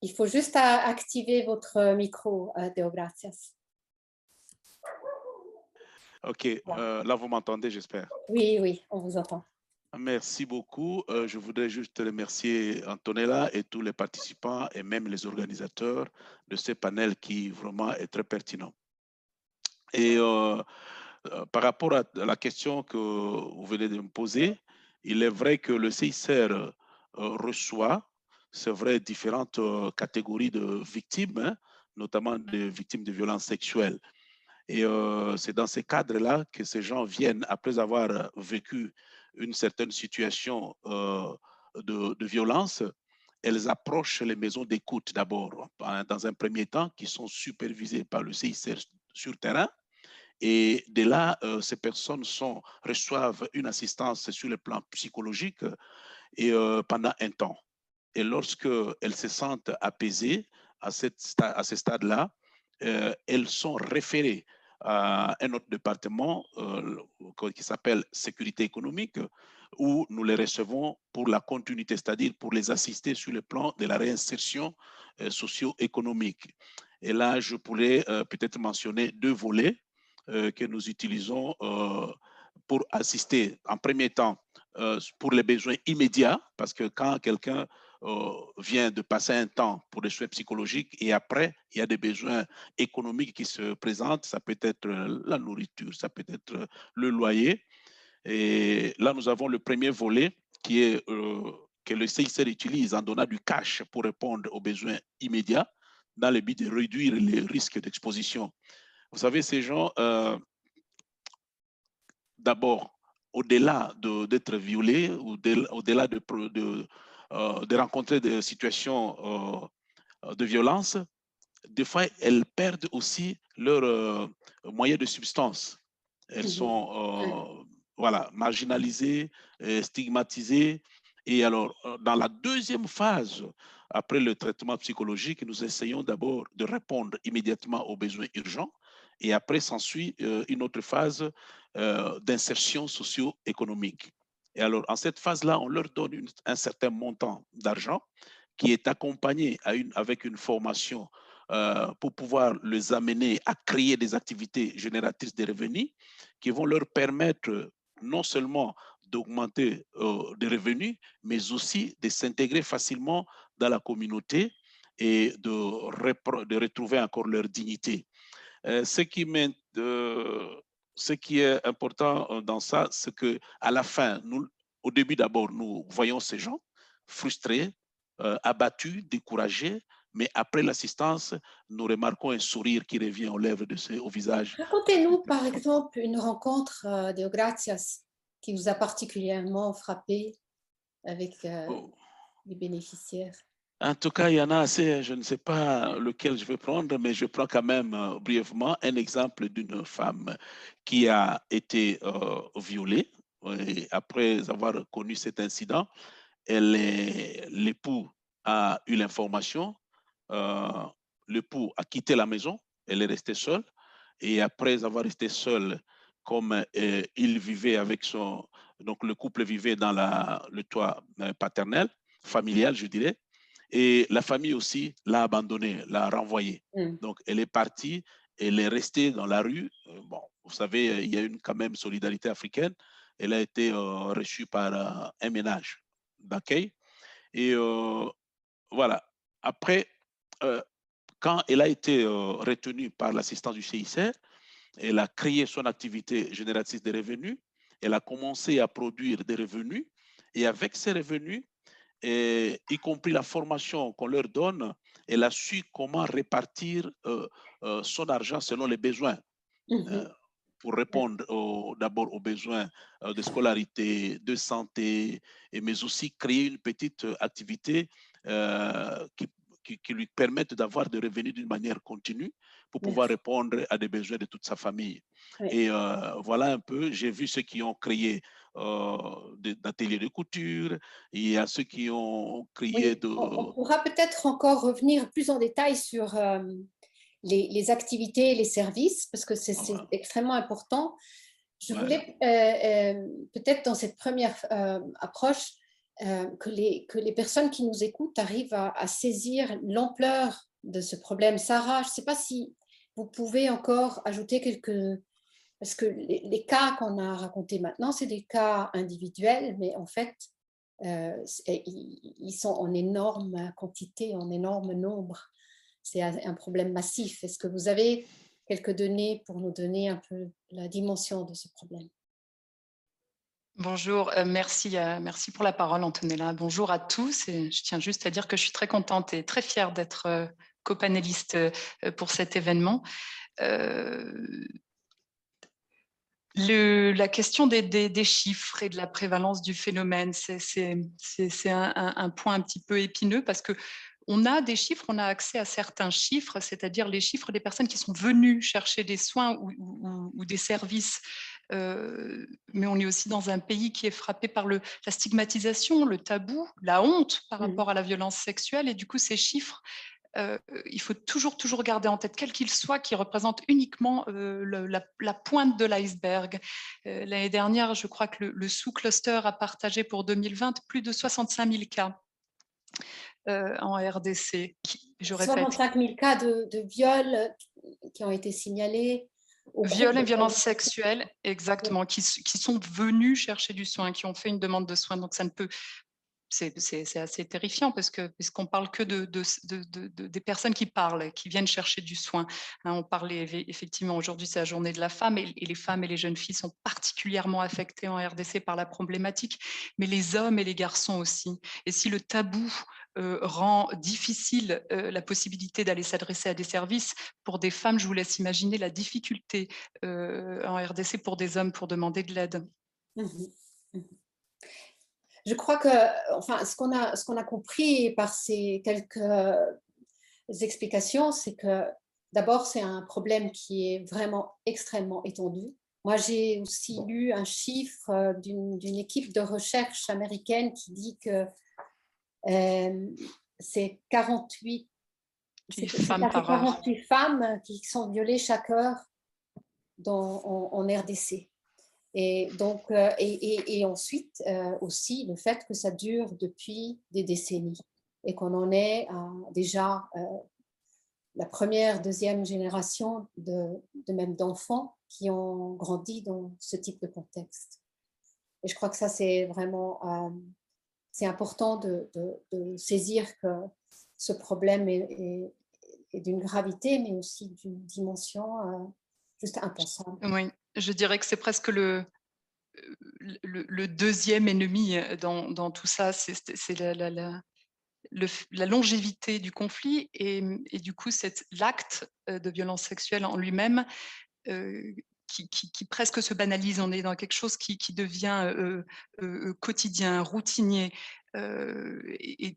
A: Il faut juste activer votre micro, Deogratias.
G: Ok, là vous m'entendez, j'espère.
A: Oui, oui, on vous entend.
G: Merci beaucoup. Je voudrais juste remercier Antonella et tous les participants et même les organisateurs de ce panel qui vraiment est très pertinent. Et par rapport à la question que vous venez de me poser, il est vrai que le CICR reçoit, c'est vrai, différentes catégories de victimes, hein, notamment des victimes de violences sexuelles. Et c'est dans ces cadres-là que ces gens viennent, après avoir vécu une certaine situation de violence, elles approchent les maisons d'écoute d'abord, dans un premier temps, qui sont supervisées par le CICR sur terrain. Et de là, ces personnes reçoivent une assistance sur le plan psychologique et, pendant un temps. Et lorsqu'elles se sentent apaisées à ce stade-là, elles sont référées à un autre département qui s'appelle sécurité économique, où nous les recevons pour la continuité, c'est-à-dire pour les assister sur le plan de la réinsertion socio-économique. Et là, je pourrais peut-être mentionner deux volets que nous utilisons pour assister en premier temps pour les besoins immédiats, parce que quand quelqu'un vient de passer un temps pour des soins psychologiques et après, il y a des besoins économiques qui se présentent, ça peut être la nourriture, ça peut être le loyer. Et là, nous avons le premier volet qui est que le CICR utilise en donnant du cash pour répondre aux besoins immédiats dans le but de réduire les risques d'exposition. Vous savez, ces gens, d'abord, au-delà d'être violés, au-delà de rencontrer des situations de violence, des fois, elles perdent aussi leurs moyens de substance. Elles sont voilà, marginalisées, stigmatisées. Et alors, dans la deuxième phase, après le traitement psychologique, nous essayons d'abord de répondre immédiatement aux besoins urgents. Et après, s'ensuit une autre phase d'insertion socio-économique. Et alors, en cette phase-là, on leur donne un certain montant d'argent qui est accompagné avec une formation pour pouvoir les amener à créer des activités génératrices de revenus qui vont leur permettre non seulement d'augmenter des revenus, mais aussi de s'intégrer facilement dans la communauté et de retrouver encore leur dignité. Ce qui est important dans ça, c'est qu'à la fin, au début d'abord, nous voyons ces gens frustrés, abattus, découragés, mais après l'assistance, nous remarquons un sourire qui revient aux lèvres au visage.
A: Racontez-nous, par exemple, une rencontre de Gracias qui vous a particulièrement frappé avec les bénéficiaires.
G: En tout cas, il y en a assez, je ne sais pas lequel je vais prendre, mais je prends quand même brièvement un exemple d'une femme qui a été violée. Et après avoir connu cet incident, l'époux a eu l'information, l'époux a quitté la maison, elle est restée seule. Et après avoir resté seule, comme il vivait avec donc le couple vivait dans le toit paternel, familial, je dirais. Et la famille aussi l'a abandonnée, l'a renvoyée. Donc, elle est partie, elle est restée dans la rue. Bon, vous savez, il y a quand même solidarité africaine. Elle a été reçue par un ménage d'accueil. Et voilà. Après, quand elle a été retenue par l'assistance du CICR, elle a créé son activité génératrice de revenus. Elle a commencé à produire des revenus. Et avec ces revenus, y compris la formation qu'on leur donne, elle a su comment répartir son argent selon les besoins. Pour répondre d'abord aux besoins de scolarité, de santé, mais aussi créer une petite activité qui lui permette d'avoir des revenus d'une manière continue pour pouvoir répondre à des besoins de toute sa famille. Et voilà un peu, j'ai vu ceux qui ont créé d'ateliers de couture, il y a ceux qui ont créé
A: On pourra peut-être encore revenir plus en détail sur les activités et les services, parce que c'est extrêmement important. Je voulais peut-être dans cette première approche que les personnes qui nous écoutent arrivent à saisir l'ampleur de ce problème. Sarah, je ne sais pas si vous pouvez encore ajouter quelques... Parce que les cas qu'on a racontés maintenant, c'est des cas individuels, mais en fait, ils sont en énorme quantité, en énorme nombre. C'est un problème massif. Est-ce que vous avez quelques données pour nous donner un peu la dimension de ce problème?
H: Bonjour, merci pour la parole, Antonella. Bonjour à tous. Et je tiens juste à dire que je suis très contente et très fière d'être copanéliste pour cet événement. La question des chiffres et de la prévalence du phénomène, c'est un point un petit peu épineux parce que on a des chiffres, on a accès à certains chiffres, c'est-à-dire les chiffres des personnes qui sont venues chercher des soins ou des services. Mais on est aussi dans un pays qui est frappé par la stigmatisation, le tabou, la honte par rapport à la violence sexuelle. Et du coup, ces chiffres, il faut toujours garder en tête, quel qu'il soit, qui représente uniquement la pointe de l'iceberg. L'année dernière, je crois que le sous-cluster a partagé pour 2020 plus de 65 000 cas en RDC. Je répète.
A: 65 000 cas de viols qui ont été signalés.
H: Viols et violences sexuelles, exactement, qui sont venus chercher du soin, qui ont fait une demande de soins. Donc ça ne peut... C'est assez terrifiant puisqu'on parle que des personnes qui parlent, qui viennent chercher du soin. On parlait effectivement, aujourd'hui c'est la journée de la femme et les femmes et les jeunes filles sont particulièrement affectées en RDC par la problématique, mais les hommes et les garçons aussi. Et si le tabou rend difficile la possibilité d'aller s'adresser à des services, pour des femmes, je vous laisse imaginer la difficulté en RDC pour des hommes pour demander de l'aide.
A: je crois que, enfin, ce qu'on a compris par ces quelques explications, c'est que d'abord, c'est un problème qui est vraiment extrêmement étendu. Moi, j'ai aussi lu un chiffre d'une équipe de recherche américaine qui dit que c'est 48 femmes qui sont violées chaque heure en RDC. Et donc, et ensuite aussi le fait que ça dure depuis des décennies et qu'on en est déjà la première, deuxième génération même d'enfants qui ont grandi dans ce type de contexte. Et je crois que ça, c'est vraiment c'est important de saisir que ce problème est d'une gravité, mais aussi d'une dimension juste impensable.
H: Oui, je dirais que c'est presque le deuxième ennemi dans tout ça, c'est la longévité du conflit et du coup l'acte de violence sexuelle en lui-même qui presque se banalise. On est dans quelque chose qui devient quotidien, routinier. Et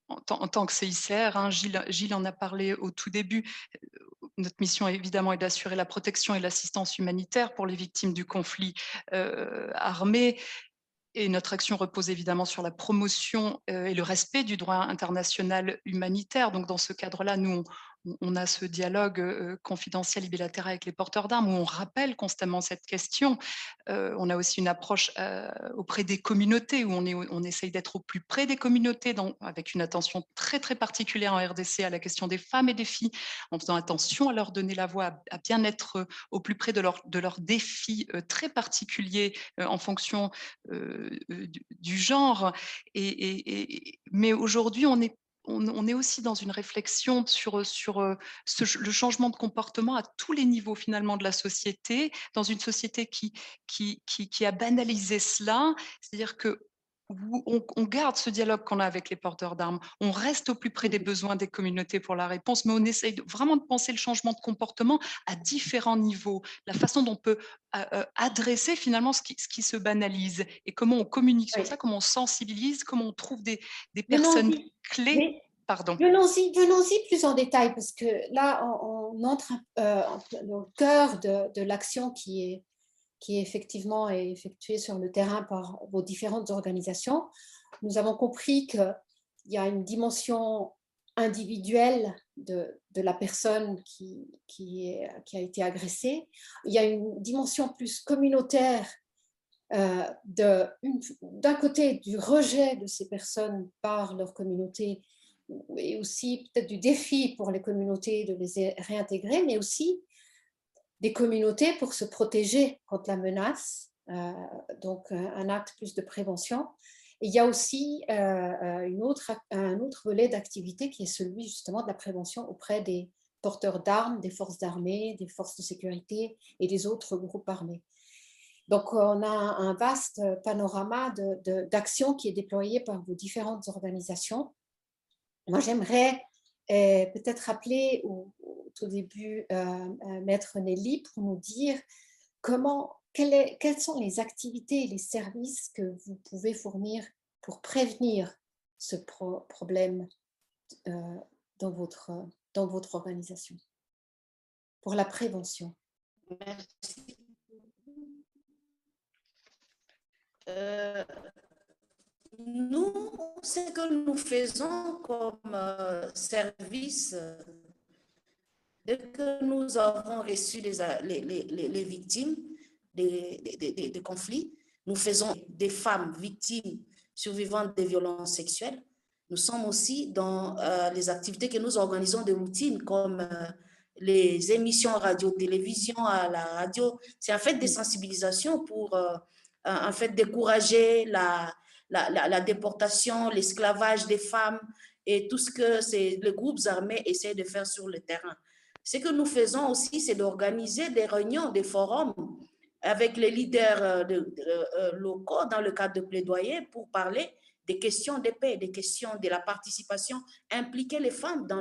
H: en tant que CICR, hein, Gilles en a parlé au tout début, notre mission évidemment est d'assurer la protection et l'assistance humanitaire pour les victimes du conflit armé. Et notre action repose évidemment sur la promotion et le respect du droit international humanitaire. Donc dans ce cadre-là, nous, on a ce dialogue confidentiel et bilatéral avec les porteurs d'armes où on rappelle constamment cette question. On a aussi une approche auprès des communautés où on essaye d'être au plus près des communautés avec une attention très très particulière en RDC à la question des femmes et des filles, en faisant attention à leur donner la voix, à bien être au plus près de leurs défis très particuliers en fonction du genre. Mais aujourd'hui, on est aussi dans une réflexion sur le changement de comportement à tous les niveaux finalement de la société, dans une société qui a banalisé cela, c'est-à-dire que on garde ce dialogue qu'on a avec les porteurs d'armes, on reste au plus près des besoins des communautés pour la réponse, mais on essaye vraiment de penser le changement de comportement à différents niveaux, la façon dont on peut adresser finalement ce qui se banalise et comment on communique sur ça, comment on sensibilise, comment on trouve des personnes clés. Pardon.
A: Venons-y plus en détail parce que là, on entre dans le cœur de l'action qui effectivement est effectuée sur le terrain par vos différentes organisations. Nous avons compris qu'il y a une dimension individuelle de la personne qui a été agressée. Il y a une dimension plus communautaire d'un côté du rejet de ces personnes par leur communauté et aussi peut-être du défi pour les communautés de les réintégrer, mais aussi des communautés pour se protéger contre la menace, donc un acte plus de prévention. Et il y a aussi un autre volet d'activité qui est celui justement de la prévention auprès des porteurs d'armes, des forces armées, des forces de sécurité et des autres groupes armés. Donc on a un vaste panorama d'actions qui est déployé par vos différentes organisations. Moi j'aimerais peut-être rappeler au tout début Maître Nelly pour nous dire quelles sont les activités et les services que vous pouvez fournir pour prévenir ce problème dans votre organisation, pour la prévention.
F: Merci. Nous, ce que nous faisons comme service, dès que nous avons reçu les victimes des conflits, nous faisons des femmes victimes survivantes des violences sexuelles. Nous sommes aussi dans les activités que nous organisons de routine, comme les émissions radio-télévision à la radio. C'est en fait des sensibilisations pour en fait décourager la déportation, l'esclavage des femmes et tout ce que les groupes armés essaient de faire sur le terrain. Ce que nous faisons aussi, c'est d'organiser des réunions, des forums avec les leaders locaux dans le cadre de plaidoyer pour parler des questions de paix, des questions de la participation, impliquer les femmes dans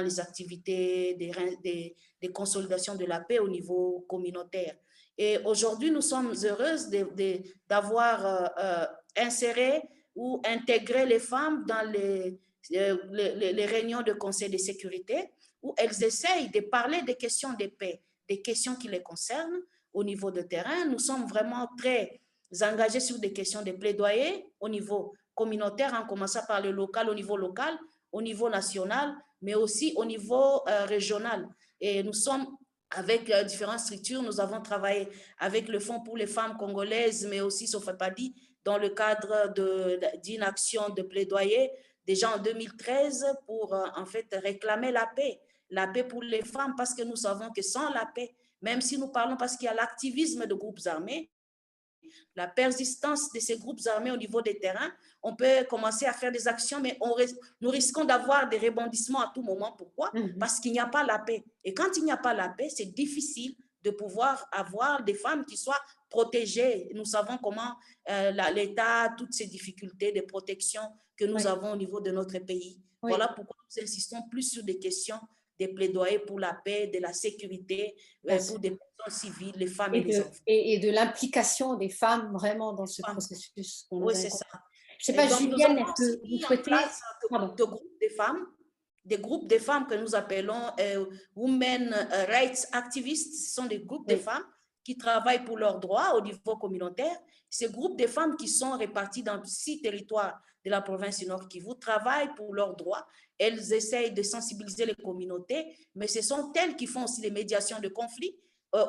F: les activités des consolidations de la paix au niveau communautaire. Et aujourd'hui, nous sommes heureuses d'avoir insérer ou intégrer les femmes dans les réunions de conseil de sécurité, où elles essayent de parler des questions de paix, des questions qui les concernent au niveau de terrain. Nous sommes vraiment très engagés sur des questions de plaidoyer au niveau communautaire, en commençant par le local, au niveau national, mais aussi au niveau régional. Et nous sommes avec différentes structures. Nous avons travaillé avec le Fonds pour les femmes congolaises, mais aussi Sofapadi, dans le cadre d'une action de plaidoyer, déjà en 2013, pour en fait réclamer la paix pour les femmes, parce que nous savons que sans la paix, même si nous parlons parce qu'il y a l'activisme de groupes armés, la persistance de ces groupes armés au niveau des terrains, on peut commencer à faire des actions, mais nous risquons d'avoir des rebondissements à tout moment. Pourquoi? Parce qu'il n'y a pas la paix. Et quand il n'y a pas la paix, c'est difficile de pouvoir avoir des femmes qui soient protégées. Nous savons comment l'État, toutes ces difficultés de protection que nous avons au niveau de notre pays. Voilà pourquoi nous insistons plus sur des questions des plaidoyers pour la paix, de la sécurité, pour des personnes civiles, les femmes et les enfants.
A: Et de l'implication des femmes vraiment dans ce processus.
F: Oui, c'est ça.
A: Je ne sais pas, Julienne, est-ce que vous souhaitez...
F: Des groupes de femmes que nous appelons Women Rights Activists. Ce sont des groupes de femmes qui travaillent pour leurs droits au niveau communautaire. Ces groupes de femmes qui sont répartis dans 6 territoires de la province du Nord Kivu travaillent pour leurs droits. Elles essayent de sensibiliser les communautés, mais ce sont elles qui font aussi les médiations de conflits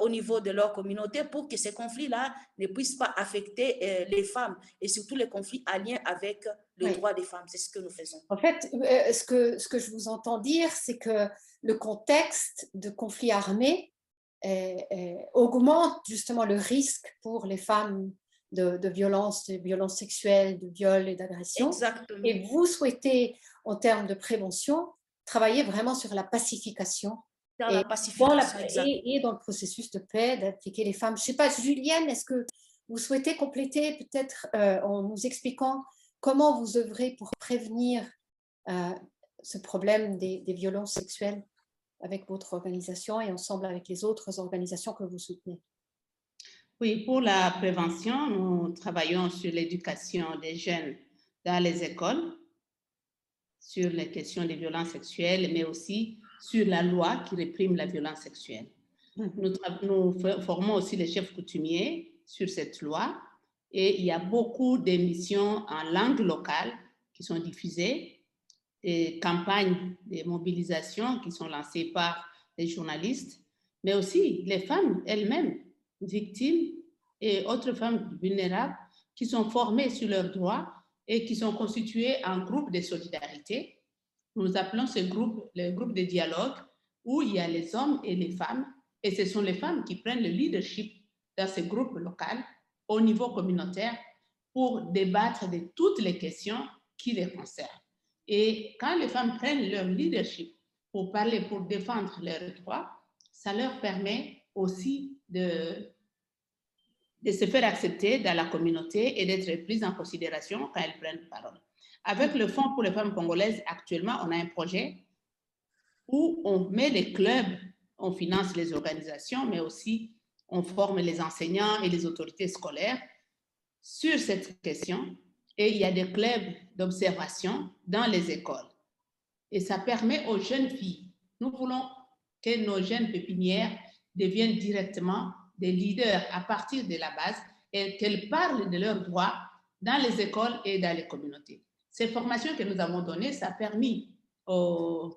F: au niveau de leur communauté pour que ces conflits-là ne puissent pas affecter les femmes et surtout les conflits en lien avec le droit des femmes. C'est ce que nous faisons.
A: En fait, ce que je vous entends dire, c'est que le contexte de conflits armés augmente justement le risque pour les femmes de violences sexuelles, de viols et d'agressions.
F: Exactement.
A: Et vous souhaitez, en termes de prévention, travailler vraiment sur la pacification.
F: Dans
A: et,
F: la pacification,
A: et dans le processus de paix, d'impliquer les femmes. Je ne sais pas, Julienne, est-ce que vous souhaitez compléter peut-être en nous expliquant comment vous œuvrez pour prévenir ce problème des violences sexuelles avec votre organisation et ensemble avec les autres organisations que vous soutenez?
D: Oui, pour la prévention, nous travaillons sur l'éducation des jeunes dans les écoles, sur les questions des violences sexuelles, mais aussi sur la loi qui réprime la violence sexuelle. Nous formons aussi les chefs coutumiers sur cette loi et il y a beaucoup d'émissions en langue locale qui sont diffusées, des campagnes de mobilisation qui sont lancées par les journalistes, mais aussi les femmes elles-mêmes, victimes et autres femmes vulnérables qui sont formées sur leurs droits et qui sont constituées en groupe de solidarité. Nous appelons ce groupe le groupe de dialogue où il y a les hommes et les femmes et ce sont les femmes qui prennent le leadership dans ce groupe local au niveau communautaire pour débattre de toutes les questions qui les concernent. Et quand les femmes prennent leur leadership pour parler, pour défendre leurs droits, ça leur permet aussi de se faire accepter dans la communauté et d'être prises en considération quand elles prennent parole. Avec le Fonds pour les femmes congolaises, actuellement, on a un projet où on met les clubs, on finance les organisations, mais aussi on forme les enseignants et les autorités scolaires sur cette question. Et il y a des clubs d'observation dans les écoles. Et ça permet aux jeunes filles, nous voulons que nos jeunes pépinières deviennent directement des leaders à partir de la base et qu'elles parlent de leurs droits dans les écoles et dans les communautés. Ces formations que nous avons données, ça a permis aux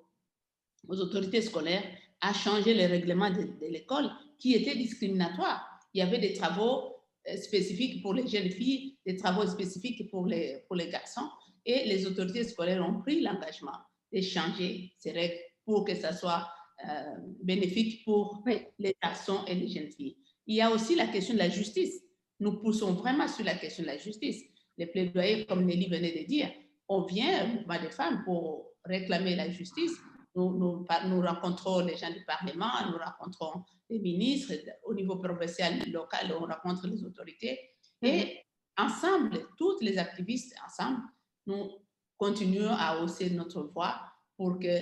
D: autorités scolaires à changer le règlement de l'école qui était discriminatoire. Il y avait des travaux spécifiques pour les jeunes filles, des travaux spécifiques pour les garçons et les autorités scolaires ont pris l'engagement de changer ces règles pour que ça soit bénéfique pour les garçons et les jeunes filles. Il y a aussi la question de la justice. Nous poussons vraiment sur la question de la justice. Les plaidoyers, comme Nelly venait de dire, on vient, mouvement des femmes, pour réclamer la justice. Nous rencontrons les gens du Parlement, nous rencontrons les ministres, au niveau provincial, local, on rencontre les autorités. Et ensemble, toutes les activistes, ensemble, nous continuons à hausser notre voix pour que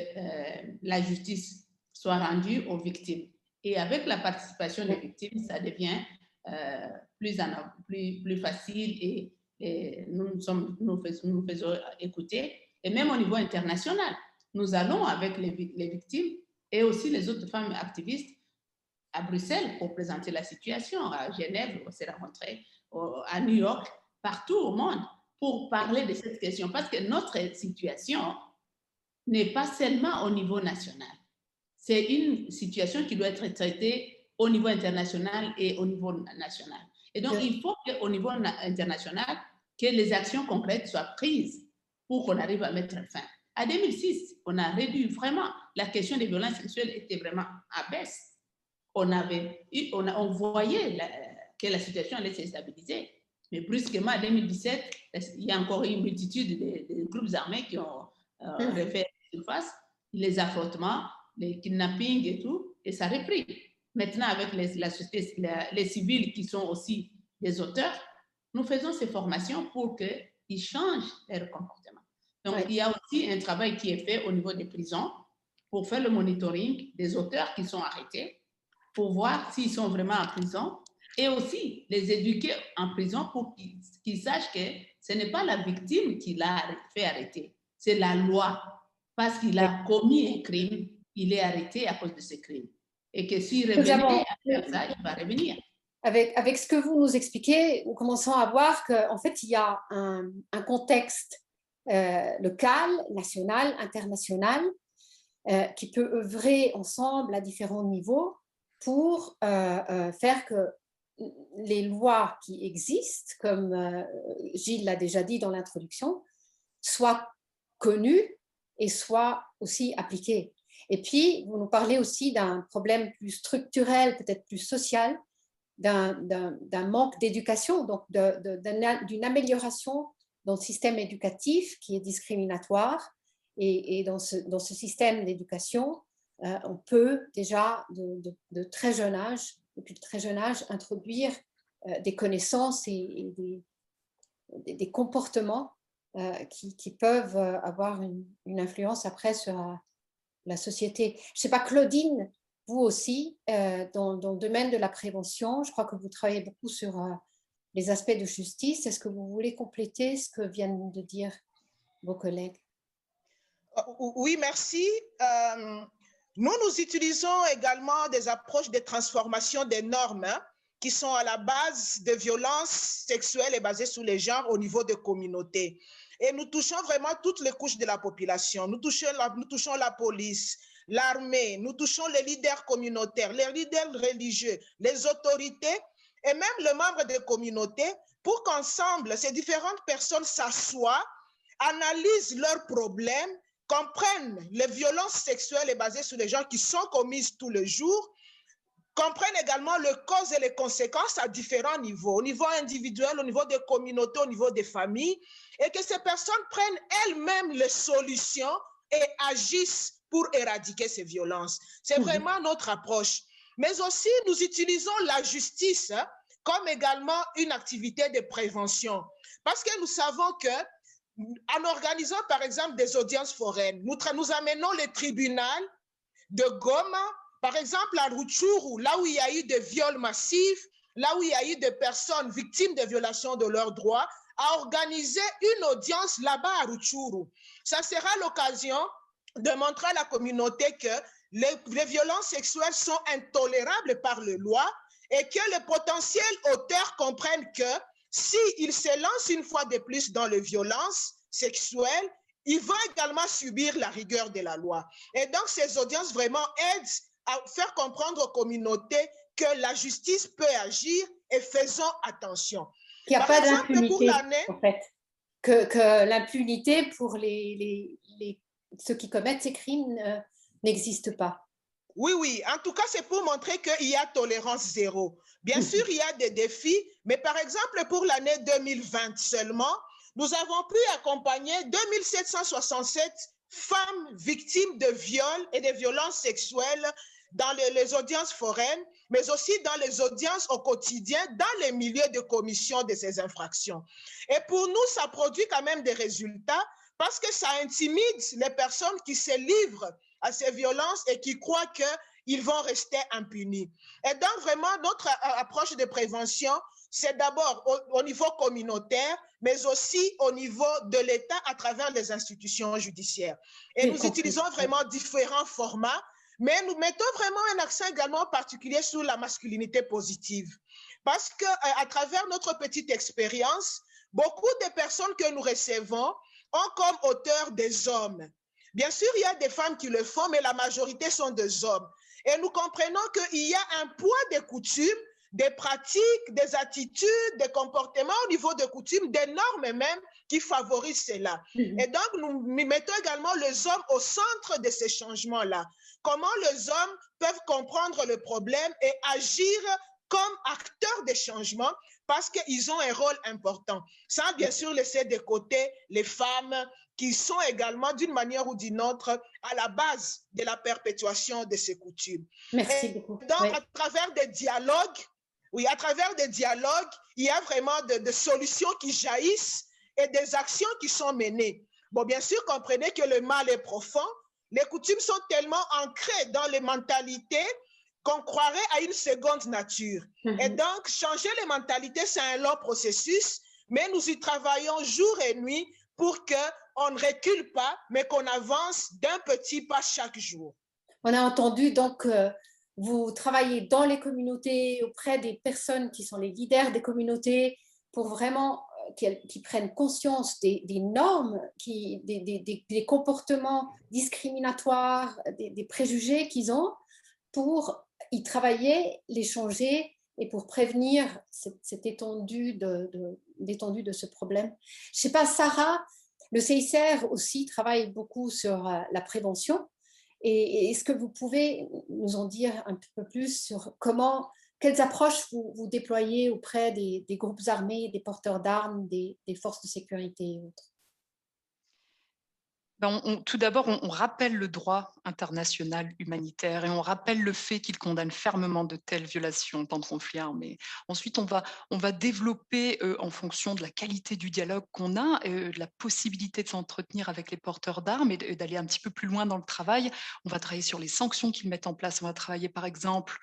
D: la justice soit rendue aux victimes. Et avec la participation des victimes, ça devient plus facile et et nous faisons écouter, et même au niveau international. Nous allons avec les victimes et aussi les autres femmes activistes à Bruxelles pour présenter la situation. À Genève, on s'est rencontrés, à New York, partout au monde, pour parler de cette question. Parce que notre situation n'est pas seulement au niveau national. C'est une situation qui doit être traitée au niveau international et au niveau national. Et donc, il faut qu'au niveau international, que les actions concrètes soient prises pour qu'on arrive à mettre fin. En 2006, on a réduit vraiment, la question des violences sexuelles était vraiment à baisse. On voyait que la situation allait se stabiliser. Mais brusquement, en 2017, il y a encore une multitude de groupes armés qui ont refait surface, les affrontements, les kidnappings et tout, et ça a repris. Maintenant, avec la société, les civils qui sont aussi des auteurs, nous faisons ces formations pour qu'ils changent leur comportement. Donc, il y a aussi un travail qui est fait au niveau des prisons pour faire le monitoring des auteurs qui sont arrêtés, pour voir s'ils sont vraiment en prison, et aussi les éduquer en prison pour qu'ils sachent que ce n'est pas la victime qui l'a fait arrêter, c'est la loi. Parce qu'il a commis un crime, il est arrêté à cause de ce crime. Et que s'il revenait à faire ça, il va revenir.
A: Avec ce que vous nous expliquez, nous commençons à voir qu'en fait, il y a un contexte local, national, international, qui peut œuvrer ensemble à différents niveaux pour faire que les lois qui existent, comme Gilles l'a déjà dit dans l'introduction, soient connues et soient aussi appliquées. Et puis, vous nous parlez aussi d'un problème plus structurel, peut-être plus social, d'un manque d'éducation, donc d'une amélioration dans le système éducatif qui est discriminatoire. Et dans ce système d'éducation, on peut déjà, de très jeune âge, depuis très jeune âge, introduire des connaissances et des comportements qui peuvent avoir une influence après sur la société. Je ne sais pas, Claudine, vous aussi, dans le domaine de la prévention, je crois que vous travaillez beaucoup sur les aspects de justice. Est-ce que vous voulez compléter ce que viennent de dire vos collègues?
E: Oui, merci. Nous utilisons également des approches de transformation des normes qui sont à la base de violences sexuelles et basées sur les genres au niveau des communautés. Et nous touchons vraiment toutes les couches de la population. Nous touchons la police, l'armée, nous touchons les leaders communautaires, les leaders religieux, les autorités et même les membres des communautés pour qu'ensemble, ces différentes personnes s'assoient, analysent leurs problèmes, comprennent les violences sexuelles et basées sur les genres qui sont commises tous les jours, comprennent également les causes et les conséquences à différents niveaux, au niveau individuel, au niveau des communautés, au niveau des familles, et que ces personnes prennent elles-mêmes les solutions et agissent pour éradiquer ces violences. C'est vraiment notre approche. Mais aussi, nous utilisons la justice comme également une activité de prévention. Parce que nous savons que en organisant, par exemple, des audiences foraines, nous amenons les tribunaux de Goma, par exemple, à Rutshuru, là où il y a eu des viols massifs, là où il y a eu des personnes victimes de violations de leurs droits, à organiser une audience là-bas à Rutshuru. Ça sera l'occasion de montrer à la communauté que les violences sexuelles sont intolérables par les lois et que les potentiels auteurs comprennent que s'ils se lancent une fois de plus dans les violences sexuelles, ils vont également subir la rigueur de la loi. Et donc, ces audiences vraiment aident à faire comprendre aux communautés que la justice peut agir et faisons attention.
A: Qu'il n'y a pas d'impunité, en fait. Que l'impunité pour ceux qui commettent ces crimes n'existe pas.
E: Oui. En tout cas, c'est pour montrer qu'il y a tolérance zéro. Bien sûr, il y a des défis, mais par exemple, pour l'année 2020 seulement, nous avons pu accompagner 2767 femmes victimes de viols et de violences sexuelles dans les audiences foraines, mais aussi dans les audiences au quotidien, dans les milieux de commission de ces infractions. Et pour nous, ça produit quand même des résultats parce que ça intimide les personnes qui se livrent à ces violences et qui croient qu'ils vont rester impunis. Et donc, vraiment, notre approche de prévention, c'est d'abord au niveau communautaire, mais aussi au niveau de l'État à travers les institutions judiciaires. Et nous utilisons vraiment différents formats, mais nous mettons vraiment un accent également particulier sur la masculinité positive. Parce qu'à travers notre petite expérience, beaucoup de personnes que nous recevons ont comme auteurs des hommes. Bien sûr, il y a des femmes qui le font, mais la majorité sont des hommes. Et nous comprenons qu'il y a un poids des coutumes, des pratiques, des attitudes, des comportements au niveau des coutumes, des normes même qui favorisent cela. Et donc, nous mettons également les hommes au centre de ces changements-là. Comment les hommes peuvent comprendre le problème et agir comme acteurs des changements parce qu'ils ont un rôle important. Sans bien sûr laisser de côté les femmes qui sont également d'une manière ou d'une autre à la base de la perpétuation de ces coutumes.
A: Merci beaucoup.
E: Donc, à travers des dialogues, oui, à travers des dialogues, il y a vraiment de solutions qui jaillissent et des actions qui sont menées. Bon, bien sûr, comprenez que le mal est profond. Les coutumes sont tellement ancrées dans les mentalités qu'on croirait à une seconde nature. Et donc, changer les mentalités, c'est un long processus, mais nous y travaillons jour et nuit pour qu'on ne recule pas, mais qu'on avance d'un petit pas chaque jour.
A: On a entendu donc vous travaillez dans les communautés, auprès des personnes qui sont les leaders des communautés, pour vraiment qu'ils prennent conscience des normes, des comportements discriminatoires, des préjugés qu'ils ont, pour y travailler, les changer et pour prévenir cette étendue de ce problème. Je ne sais pas, Sarah, le CICR aussi travaille beaucoup sur la prévention. Et est-ce que vous pouvez nous en dire un peu plus sur quelles approches vous déployez auprès des groupes armés, des porteurs d'armes, des forces de sécurité et autres?
H: Tout d'abord, on rappelle le droit international humanitaire et on rappelle le fait qu'il condamne fermement de telles violations dans le conflit armé. Ensuite, on va développer, en fonction de la qualité du dialogue qu'on a, de la possibilité de s'entretenir avec les porteurs d'armes et d'aller un petit peu plus loin dans le travail. On va travailler sur les sanctions qu'ils mettent en place. On va travailler, par exemple,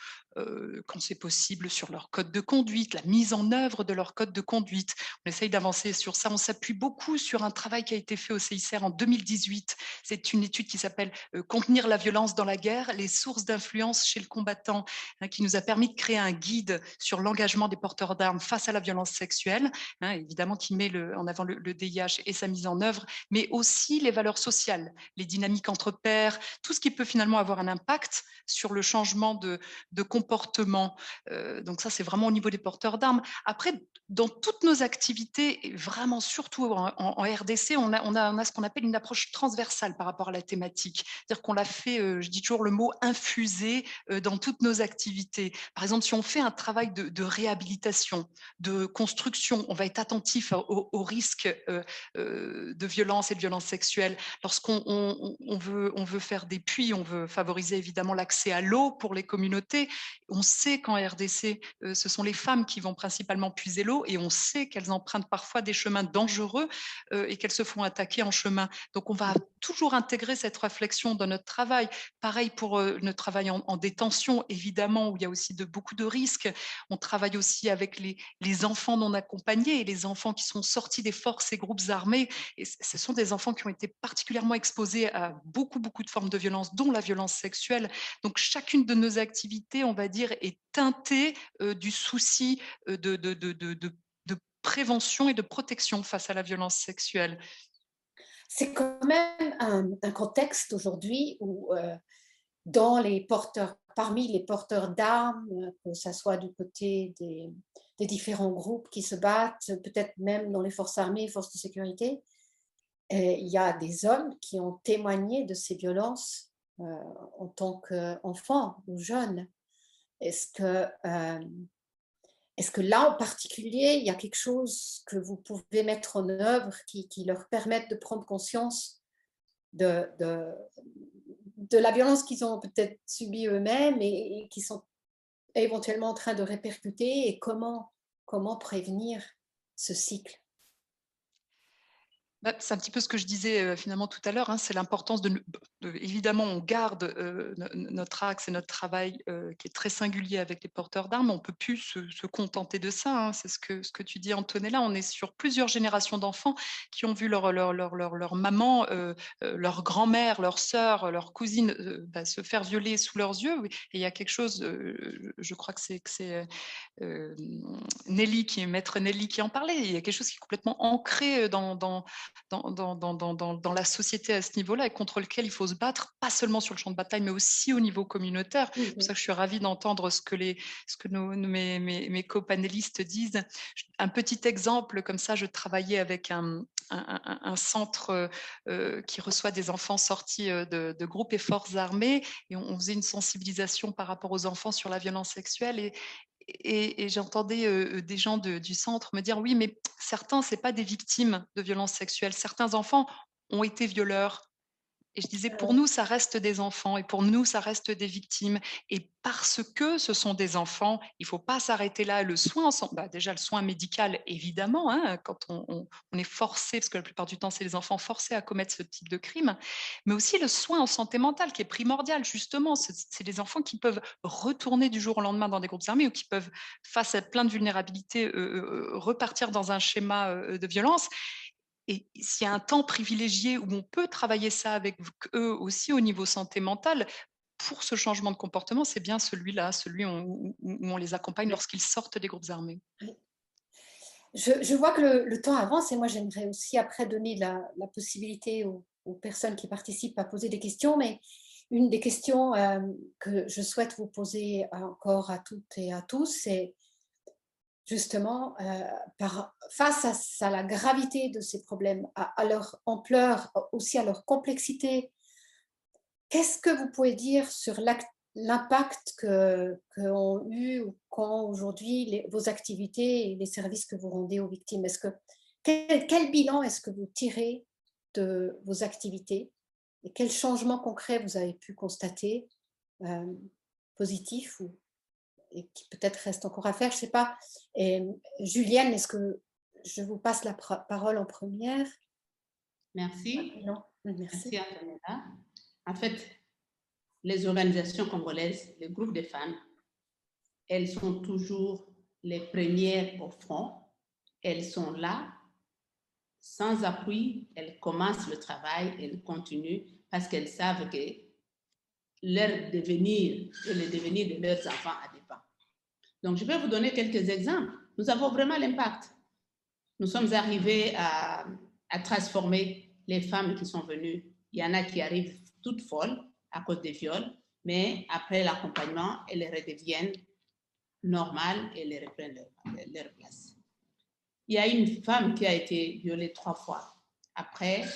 H: quand c'est possible, sur leur code de conduite, la mise en œuvre de leur code de conduite. On essaye d'avancer sur ça. On s'appuie beaucoup sur un travail qui a été fait au CICR en 2018. C'est une étude qui s'appelle « Contenir la violence dans la guerre, les sources d'influence chez le combattant », qui nous a permis de créer un guide sur l'engagement des porteurs d'armes face à la violence sexuelle, évidemment qui met en avant le DIH et sa mise en œuvre, mais aussi les valeurs sociales, les dynamiques entre pairs, tout ce qui peut finalement avoir un impact sur le changement de comportement. Donc ça, c'est vraiment au niveau des porteurs d'armes. Après, dans toutes nos activités, vraiment surtout en RDC, on a ce qu'on appelle une approche transversale par rapport à la thématique. C'est-à-dire qu'on l'a fait, je dis toujours le mot infusé dans toutes nos activités. Par exemple, si on fait un travail de réhabilitation, de construction, on va être attentif aux risques de violence et de violence sexuelle. Lorsqu'on veut faire des puits, on veut favoriser évidemment l'accès à l'eau pour les communautés. On sait qu'en RDC, ce sont les femmes qui vont principalement puiser l'eau et on sait qu'elles empruntent parfois des chemins dangereux et qu'elles se font attaquer en chemin. Donc, on va toujours intégrer cette réflexion dans notre travail. Pareil pour notre travail en détention, évidemment, où il y a aussi beaucoup de risques. On travaille aussi avec les enfants non accompagnés et les enfants qui sont sortis des forces et groupes armés. Et ce sont des enfants qui ont été particulièrement exposés à beaucoup de formes de violence, dont la violence sexuelle. Donc, chacune de nos activités, on va dire, est teintée du souci de prévention et de protection face à la violence sexuelle.
A: C'est quand même un contexte aujourd'hui où parmi les porteurs d'armes, que ce soit du côté des différents groupes qui se battent, peut-être même dans les forces armées, forces de sécurité, il y a des hommes qui ont témoigné de ces violences en tant qu'enfants ou jeunes. Est-ce que là, en particulier, il y a quelque chose que vous pouvez mettre en œuvre qui leur permette de prendre conscience de la violence qu'ils ont peut-être subie eux-mêmes et qui sont éventuellement en train de répercuter, et comment prévenir ce cycle?
H: C'est un petit peu ce que je disais finalement tout à l'heure, hein, c'est l'importance évidemment, on garde notre axe et notre travail qui est très singulier avec les porteurs d'armes, on ne peut plus se contenter de ça, hein, c'est ce que tu dis Antonella, on est sur plusieurs générations d'enfants qui ont vu leur maman, leur grand-mère, leur sœur, leur cousine se faire violer sous leurs yeux, et il y a quelque chose, je crois que c'est maître Nelly qui en parlait, il y a quelque chose qui est complètement ancré dans la société à ce niveau-là et contre lequel il faut se battre, pas seulement sur le champ de bataille, mais aussi au niveau communautaire. C'est pour ça que je suis ravie d'entendre ce que mes copanélistes disent. Un petit exemple, comme ça, je travaillais avec un centre qui reçoit des enfants sortis de groupes et forces armées, et on faisait une sensibilisation par rapport aux enfants sur la violence sexuelle, et j'entendais des gens du centre me dire oui, mais certains, c'est pas des victimes de violences sexuelles. Certains enfants ont été violeurs. Et je disais, pour nous, ça reste des enfants et pour nous, ça reste des victimes. Et parce que ce sont des enfants, il ne faut pas s'arrêter là. Le soin, déjà le soin médical, évidemment, hein, quand on est forcé, parce que la plupart du temps, c'est les enfants forcés à commettre ce type de crime, mais aussi le soin en santé mentale qui est primordial, justement. C'est les enfants qui peuvent retourner du jour au lendemain dans des groupes armés ou qui peuvent, face à plein de vulnérabilités, repartir dans un schéma de violence. Et s'il y a un temps privilégié où on peut travailler ça avec eux aussi au niveau santé mentale, pour ce changement de comportement, c'est bien celui-là, celui où on les accompagne lorsqu'ils sortent des groupes armés.
A: Je vois que le temps avance et moi j'aimerais aussi après donner la possibilité aux personnes qui participent à poser des questions, mais une des questions que je souhaite vous poser encore à toutes et à tous, c'est justement, face à la gravité de ces problèmes, à leur ampleur, aussi à leur complexité, qu'est-ce que vous pouvez dire sur l'impact qu'ont eu ou qu'ont aujourd'hui vos activités et les services que vous rendez aux victimes? Quel bilan est-ce que vous tirez de vos activités et quels changements concrets vous avez pu constater, positifs et qui peut-être reste encore à faire, je ne sais pas. Et Julienne, est-ce que je vous passe la parole en première?
D: Merci.
A: Non, merci.
D: Merci Antonella. En fait, les organisations congolaises, les groupes de femmes, elles sont toujours les premières au front. Elles sont là, sans appui, elles commencent le travail, elles continuent parce qu'elles savent que leur devenir et le devenir de leurs enfants a dépend. Donc, je vais vous donner quelques exemples. Nous avons vraiment l'impact. Nous sommes arrivés à transformer les femmes qui sont venues. Il y en a qui arrivent toutes folles à cause des viols, mais après l'accompagnement, elles redeviennent normales et elles reprennent leur place. Il y a une femme qui a été violée 3 fois. Après,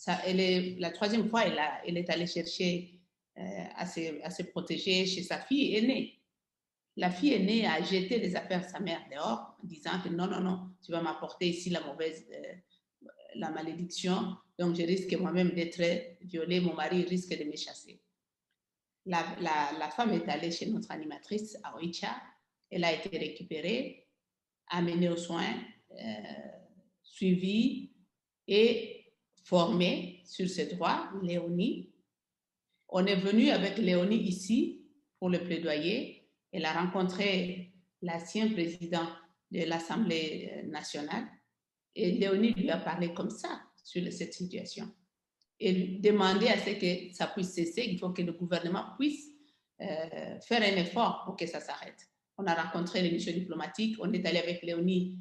D: la 3e fois, elle est allée chercher à se protéger chez sa fille aînée. La fille aînée a jeté les affaires de sa mère dehors en disant que non, tu vas m'apporter ici la malédiction, donc je risque moi-même d'être violée, mon mari risque de me chasser. La femme est allée chez notre animatrice à Oicha, elle a été récupérée, amenée aux soins, suivie et formée sur ses droits, Léonie. On est venu avec Léonie ici pour le plaidoyer. Elle a rencontré l'ancien président de l'Assemblée nationale et Léonie lui a parlé comme ça sur cette situation. Et demandé à ce que ça puisse cesser, il faut que le gouvernement puisse faire un effort pour que ça s'arrête. On a rencontré les missions diplomatiques, on est allé avec Léonie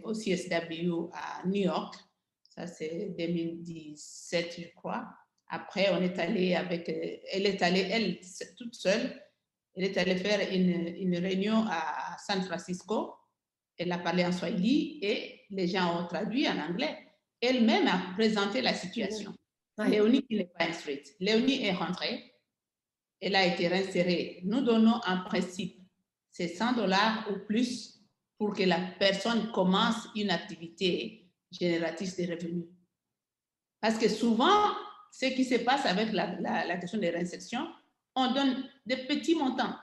D: au CSW à New York, ça c'est 2017 je crois. Après on est allé elle toute seule, elle est allée faire une réunion à San Francisco, elle a parlé en swahili et les gens ont traduit en anglais. Elle-même a présenté la situation. Oui. Léonie qui n'est pas instruite. Léonie est rentrée, elle a été réinsérée. Nous donnons en principe c'est $100 ou plus pour que la personne commence une activité génératrice de revenus. Parce que souvent, ce qui se passe avec la question de réinsertion, on donne des petits montants.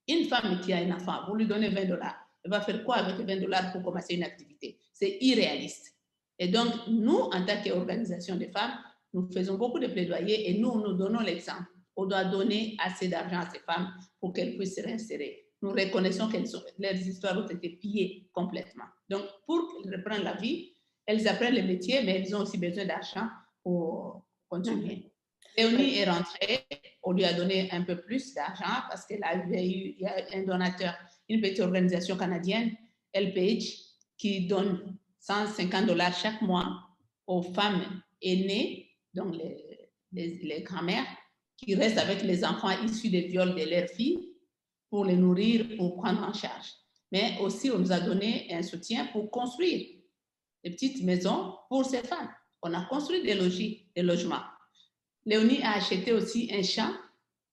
D: Une femme qui a un enfant, vous lui donnez $20, elle va faire quoi avec $20 pour commencer une activité? C'est irréaliste. Et donc, nous, en tant qu'organisation de femmes, nous faisons beaucoup de plaidoyer et nous donnons l'exemple. On doit donner assez d'argent à ces femmes pour qu'elles puissent se réinsérer. Nous reconnaissons que leurs histoires ont été pillées complètement. Donc, pour qu'elles reprennent la vie, elles apprennent le métier, mais elles ont aussi besoin d'argent pour continuer. Léonie est rentrée, on lui a donné un peu plus d'argent parce qu'il y a un donateur, une petite organisation canadienne, LPH, qui donne $150 chaque mois aux femmes aînées, donc les grand-mères, qui restent avec les enfants issus des viols de leurs filles pour les nourrir, pour prendre en charge. Mais aussi, on nous a donné un soutien pour construire des petites maisons pour ces femmes. On a construit des logis, des logements. Léonie a acheté aussi un champ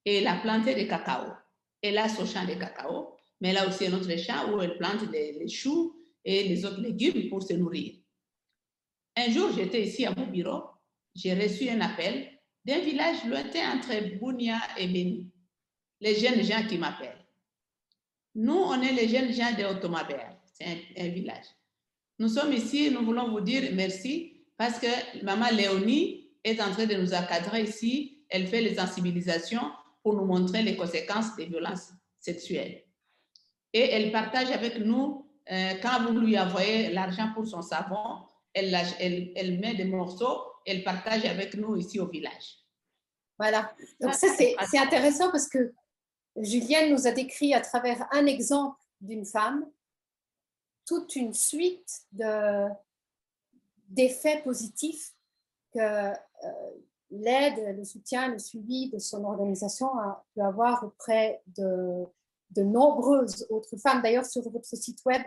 D: et elle a planté des cacao. Elle a son champ de cacao, mais elle a aussi un autre champ où elle plante les choux et les autres légumes pour se nourrir. Un jour, j'étais ici à mon bureau, j'ai reçu un appel d'un village lointain entre Bunia et Beni. Les jeunes gens qui m'appellent. Nous, on est les jeunes gens de Otomabert, c'est un village. Nous sommes ici, nous voulons vous dire merci parce que maman Léonie est en train de nous encadrer ici. Elle fait les sensibilisations pour nous montrer les conséquences des violences sexuelles. Et elle partage avec nous, quand vous lui envoyez l'argent pour son savon, elle met des morceaux, elle partage avec nous ici au village.
A: Voilà. Donc ça, c'est intéressant parce que Julienne nous a décrit à travers un exemple d'une femme toute une suite d'effets positifs que l'aide, le soutien, le suivi de son organisation peut avoir auprès de nombreuses autres femmes. D'ailleurs, sur votre site web,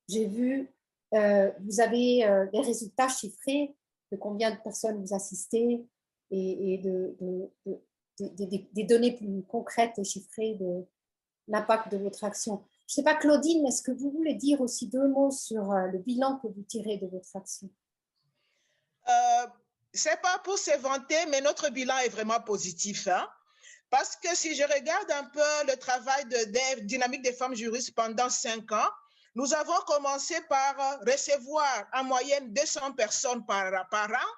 A: j'ai vu, vous avez des résultats chiffrés de combien de personnes vous assistez et des données plus concrètes et chiffrées de l'impact de votre action. Je ne sais pas, Claudine, est-ce que vous voulez dire aussi 2 mots sur le bilan que vous tirez de votre action?
E: Ce n'est pas pour se vanter, mais notre bilan est vraiment positif. Hein? Parce que si je regarde un peu le travail de Dynamique des femmes juristes pendant 5 ans, nous avons commencé par recevoir en moyenne 200 personnes par an.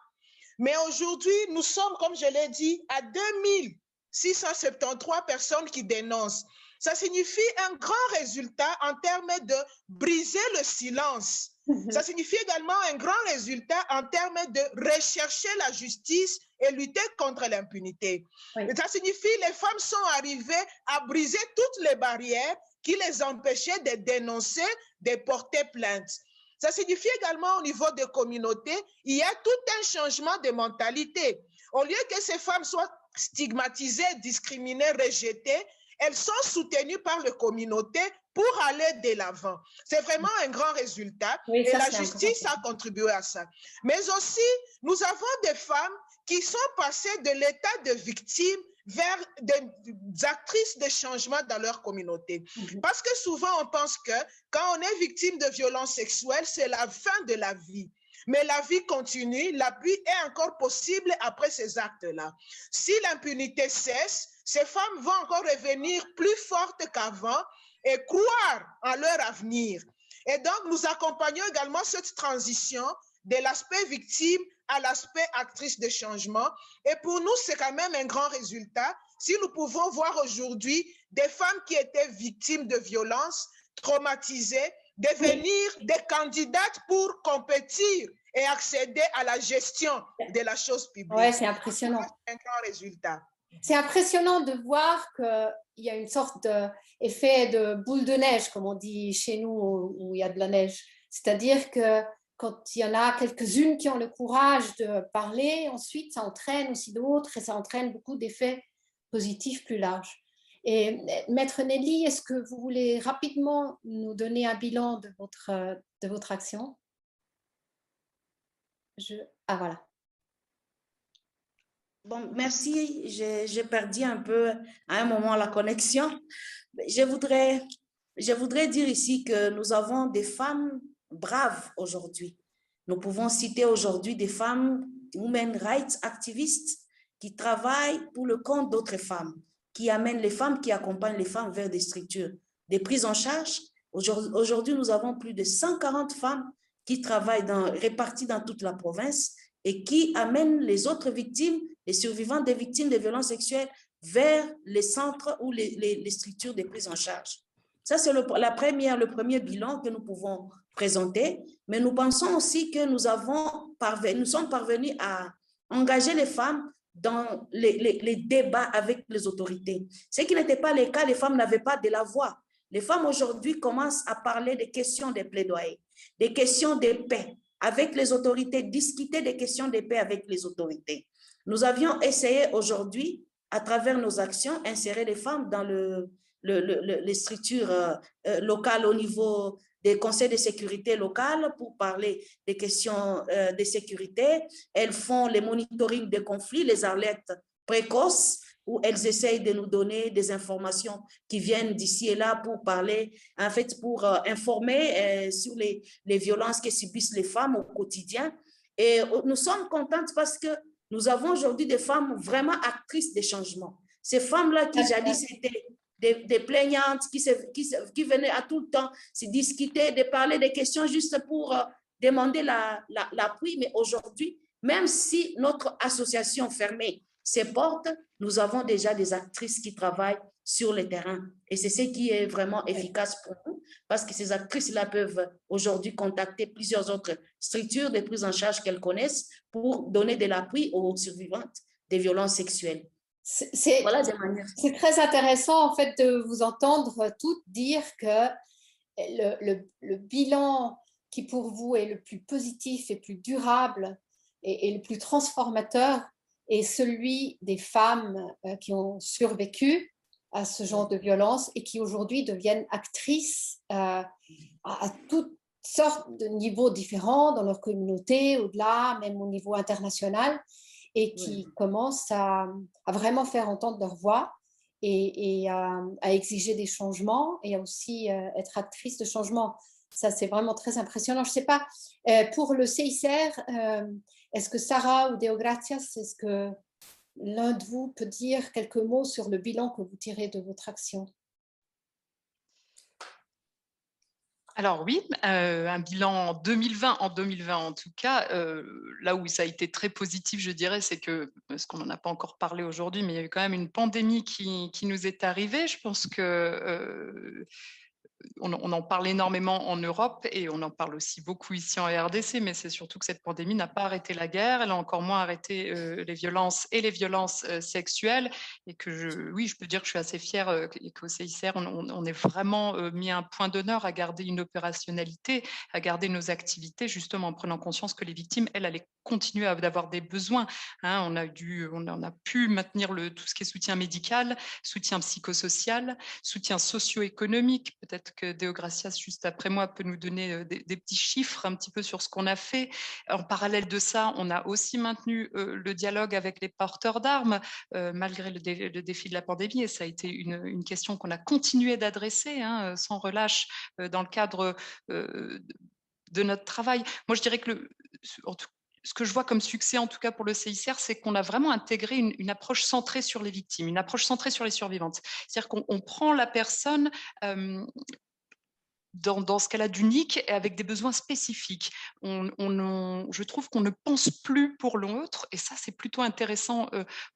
E: Mais aujourd'hui, nous sommes, comme je l'ai dit, à 2673 personnes qui dénoncent. Ça signifie un grand résultat en termes de briser le silence. Ça signifie également un grand résultat en termes de rechercher la justice et lutter contre l'impunité. Oui. Ça signifie que les femmes sont arrivées à briser toutes les barrières qui les empêchaient de dénoncer, de porter plainte. Ça signifie également au niveau des communautés, il y a tout un changement de mentalité. Au lieu que ces femmes soient stigmatisées, discriminées, rejetées, elles sont soutenues par les communautés pour aller de l'avant. C'est vraiment un grand résultat, oui, et la justice a contribué à ça. Mais aussi, nous avons des femmes qui sont passées de l'état de victime vers des actrices de changement dans leur communauté. Parce que souvent, on pense que quand on est victime de violences sexuelles, c'est la fin de la vie. Mais la vie continue, l'appui est encore possible après ces actes-là. Si l'impunité cesse, ces femmes vont encore revenir plus fortes qu'avant et croire en leur avenir. Et donc, nous accompagnons également cette transition de l'aspect victime à l'aspect actrice de changement. Et pour nous, c'est quand même un grand résultat si nous pouvons voir aujourd'hui des femmes qui étaient victimes de violences, traumatisées, devenir des candidates pour compétir et accéder à la gestion de la chose publique.
A: Oui, c'est impressionnant.
E: C'est un grand résultat.
A: C'est impressionnant de voir qu'il y a une sorte d'effet de boule de neige, comme on dit chez nous, où il y a de la neige. C'est-à-dire que quand il y en a quelques-unes qui ont le courage de parler, ensuite ça entraîne aussi d'autres et ça entraîne beaucoup d'effets positifs plus larges. Et Maître Nelly, est-ce que vous voulez rapidement nous donner un bilan de votre action? Ah voilà.
F: Bon, merci. J'ai perdu un peu à un moment la connexion. Je voudrais dire ici que nous avons des femmes braves aujourd'hui. Nous pouvons citer aujourd'hui des femmes women rights activistes qui travaillent pour le compte d'autres femmes, qui amènent les femmes, qui accompagnent les femmes vers des structures, des prises en charge. Aujourd'hui, nous avons plus de 140 femmes qui travaillent répartis dans toute la province et qui amènent les autres victimes, les survivants des victimes de violences sexuelles, vers les centres ou les structures de prise en charge. Ça, c'est le premier bilan que nous pouvons présenter, mais nous pensons aussi que nous sommes parvenus à engager les femmes dans les débats avec les autorités. Ce qui n'était pas le cas, les femmes n'avaient pas de la voix. Les femmes aujourd'hui commencent à parler des questions des plaidoyers, des questions de paix avec les autorités, discuter des questions de paix avec les autorités. Nous avions essayé aujourd'hui, à travers nos actions, insérer les femmes dans les structures locales au niveau des conseils de sécurité locale pour parler des questions de sécurité. Elles font les monitorings des conflits, les alertes précoces, où elles essayent de nous donner des informations qui viennent d'ici et là pour parler, en fait, pour informer sur les violences que subissent les femmes au quotidien. Et nous sommes contentes parce que nous avons aujourd'hui des femmes vraiment actrices des changements. Ces femmes-là qui jadis étaient des plaignantes, qui venaient à tout le temps se discuter, de parler des questions juste pour demander l'appui. Mais aujourd'hui, même si notre association fermée ses portes, nous avons déjà des actrices qui travaillent sur le terrain. Et c'est ce qui est vraiment efficace pour nous, parce que ces actrices-là peuvent aujourd'hui contacter plusieurs autres structures de prise en charge qu'elles connaissent pour donner de l'appui aux survivantes des violences sexuelles.
A: C'est très intéressant en fait de vous entendre toutes dire que le bilan qui pour vous est le plus positif et plus durable et le plus transformateur est celui des femmes qui ont survécu à ce genre de violence et qui aujourd'hui deviennent actrices à toutes sortes de niveaux différents dans leur communauté, au-delà, même au niveau international, et qui commencent à vraiment faire entendre leur voix et à exiger des changements et à aussi être actrices de changement. Ça, c'est vraiment très impressionnant. Je ne sais pas, pour le CICR, est-ce que Sarah ou Deogracias, est-ce que l'un de vous peut dire quelques mots sur le bilan que vous tirez de votre action?
H: Alors oui, un bilan en 2020 en tout cas, là où ça a été très positif, je dirais, c'est que, parce qu'on n'en a pas encore parlé aujourd'hui, mais il y a eu quand même une pandémie qui nous est arrivée. Je pense que on en parle énormément en Europe et on en parle aussi beaucoup ici en RDC, mais c'est surtout que cette pandémie n'a pas arrêté la guerre, elle a encore moins arrêté les violences sexuelles, et que je peux dire que je suis assez fière et qu'au CICR, on est vraiment mis un point d'honneur à garder une opérationnalité, à garder nos activités, justement en prenant conscience que les victimes, elles allaient continuer d'avoir des besoins. Hein, on a pu maintenir tout ce qui est soutien médical, soutien psychosocial, soutien socio-économique. Peut-être que Deogracias, juste après moi, peut nous donner des petits chiffres un petit peu sur ce qu'on a fait. En parallèle de ça, on a aussi maintenu le dialogue avec les porteurs d'armes, malgré le défi de la pandémie. Et ça a été une question qu'on a continué d'adresser sans relâche dans le cadre de notre travail. Moi, je dirais que ce que je vois comme succès, en tout cas pour le CICR, c'est qu'on a vraiment intégré une approche centrée sur les victimes, une approche centrée sur les survivantes. C'est-à-dire qu'on prend la personne dans ce qu'elle a d'unique et avec des besoins spécifiques. Je trouve qu'on ne pense plus pour l'autre, et ça, c'est plutôt intéressant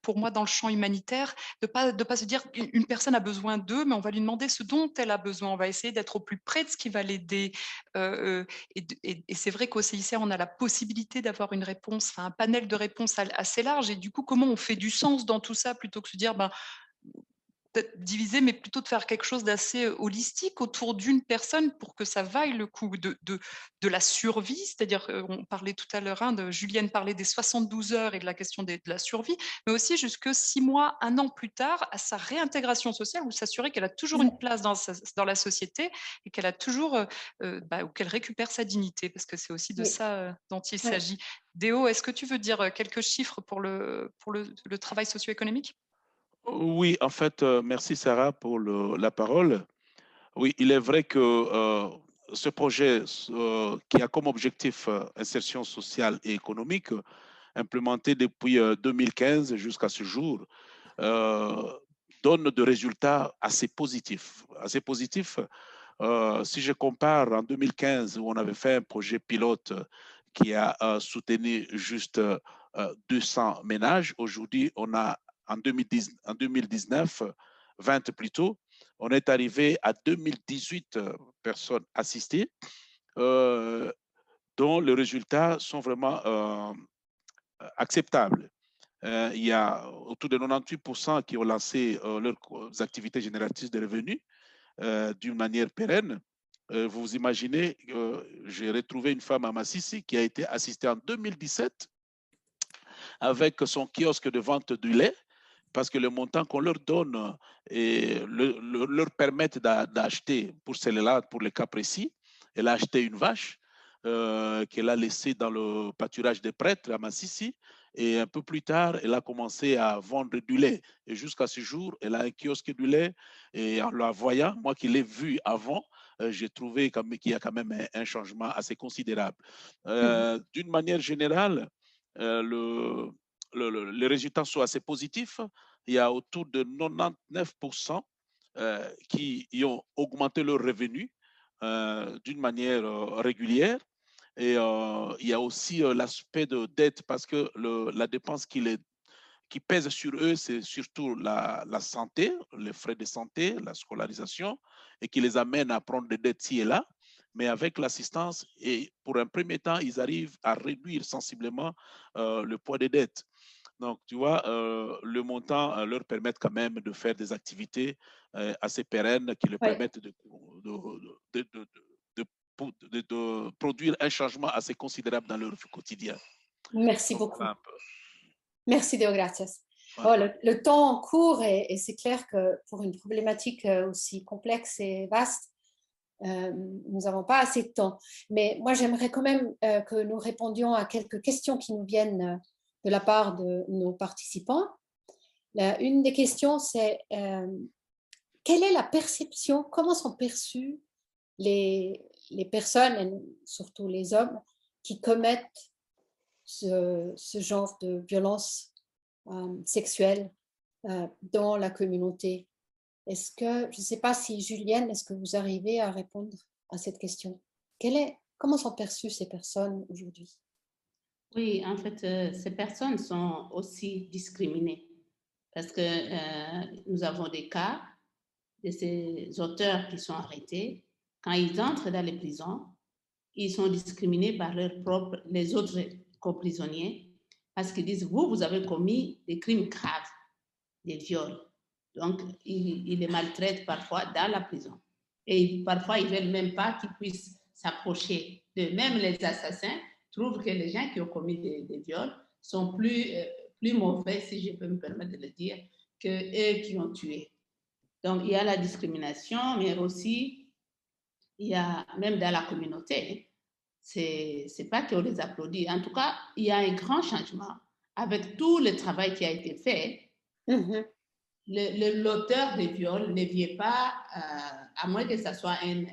H: pour moi dans le champ humanitaire, de pas se dire qu'une personne a besoin d'eux, mais on va lui demander ce dont elle a besoin. On va essayer d'être au plus près de ce qui va l'aider. Et c'est vrai qu'au CICR, on a la possibilité d'avoir une réponse, un panel de réponses assez large. Et du coup, comment on fait du sens dans tout ça plutôt que de se dire, peut-être diviser, mais plutôt de faire quelque chose d'assez holistique autour d'une personne pour que ça vaille le coup de la survie. C'est-à-dire, on parlait tout à l'heure, Julienne parlait des 72 heures et de la question de la survie, mais aussi jusque 6 mois, 1 an plus tard, à sa réintégration sociale, ou s'assurer qu'elle a toujours une place dans la société et qu'elle a toujours, ou qu'elle récupère sa dignité, parce que c'est aussi de ça dont il s'agit. Déo, est-ce que tu veux dire quelques chiffres pour le travail socio-économique ?
G: Oui, en fait, merci Sarah pour la parole. Oui, il est vrai que ce projet qui a comme objectif insertion sociale et économique, implémenté depuis 2015 jusqu'à ce jour, donne des résultats assez positifs Si je compare en 2015, où on avait fait un projet pilote qui a soutenu juste 200 ménages, aujourd'hui, on a en 2019, 20 plutôt, on est arrivé à 2018 personnes assistées, dont les résultats sont vraiment acceptables. Il y a autour de 98% qui ont lancé leurs activités génératrices de revenus d'une manière pérenne. Vous imaginez, j'ai retrouvé une femme à Massissi qui a été assistée en 2017 avec son kiosque de vente du lait, parce que le montant qu'on leur donne leur permet d'acheter, pour celle-là, pour le cas précis, elle a acheté une vache qu'elle a laissée dans le pâturage des prêtres à Massissi. Et un peu plus tard, elle a commencé à vendre du lait. Et jusqu'à ce jour, elle a un kiosque du lait. Et en la voyant, moi qui l'ai vu avant, j'ai trouvé qu'il y a quand même un changement assez considérable. D'une manière générale, les résultats sont assez positifs. Il y a autour de 99% qui ont augmenté leurs revenus d'une manière régulière. Et il y a aussi l'aspect de dette, parce que la dépense qui pèse sur eux, c'est surtout la santé, les frais de santé, la scolarisation, et qui les amène à prendre des dettes ci et là. Mais avec l'assistance, et pour un premier temps, ils arrivent à réduire sensiblement le poids des dettes. Donc, tu vois, le montant leur permet quand même de faire des activités assez pérennes qui leur permettent de produire un changement assez considérable dans leur quotidien.
A: Merci beaucoup. Merci, Deo Gracias. Oh, le temps court et c'est clair que pour une problématique aussi complexe et vaste, nous n'avons pas assez de temps. Mais moi, j'aimerais quand même que nous répondions à quelques questions qui nous viennent de la part de nos participants. Une des questions, c'est quelle est la perception, comment sont perçues les personnes, et surtout les hommes, qui commettent ce genre de violence sexuelle dans la communauté? Est-ce que, je ne sais pas si Julienne, est-ce que vous arrivez à répondre à cette question? Comment sont perçues ces personnes aujourd'hui?
D: Oui, en fait, ces personnes sont aussi discriminées parce que nous avons des cas de ces auteurs qui sont arrêtés. Quand ils entrent dans les prisons, ils sont discriminés par les autres co-prisonniers parce qu'ils disent, vous avez commis des crimes graves, des viols. Donc, ils les maltraitent parfois dans la prison. Et parfois, ils ne veulent même pas qu'ils puissent s'approcher d'eux. Même les assassins trouvent que les gens qui ont commis des viols sont plus mauvais, si je peux me permettre de le dire, que eux qui ont tué. Donc, il y a la discrimination, mais aussi, il y a même dans la communauté, c'est pas qu'on les applaudit. En tout cas, il y a un grand changement avec tout le travail qui a été fait.
A: Mm-hmm.
D: L'auteur des viols ne vient pas, à moins que ce soit un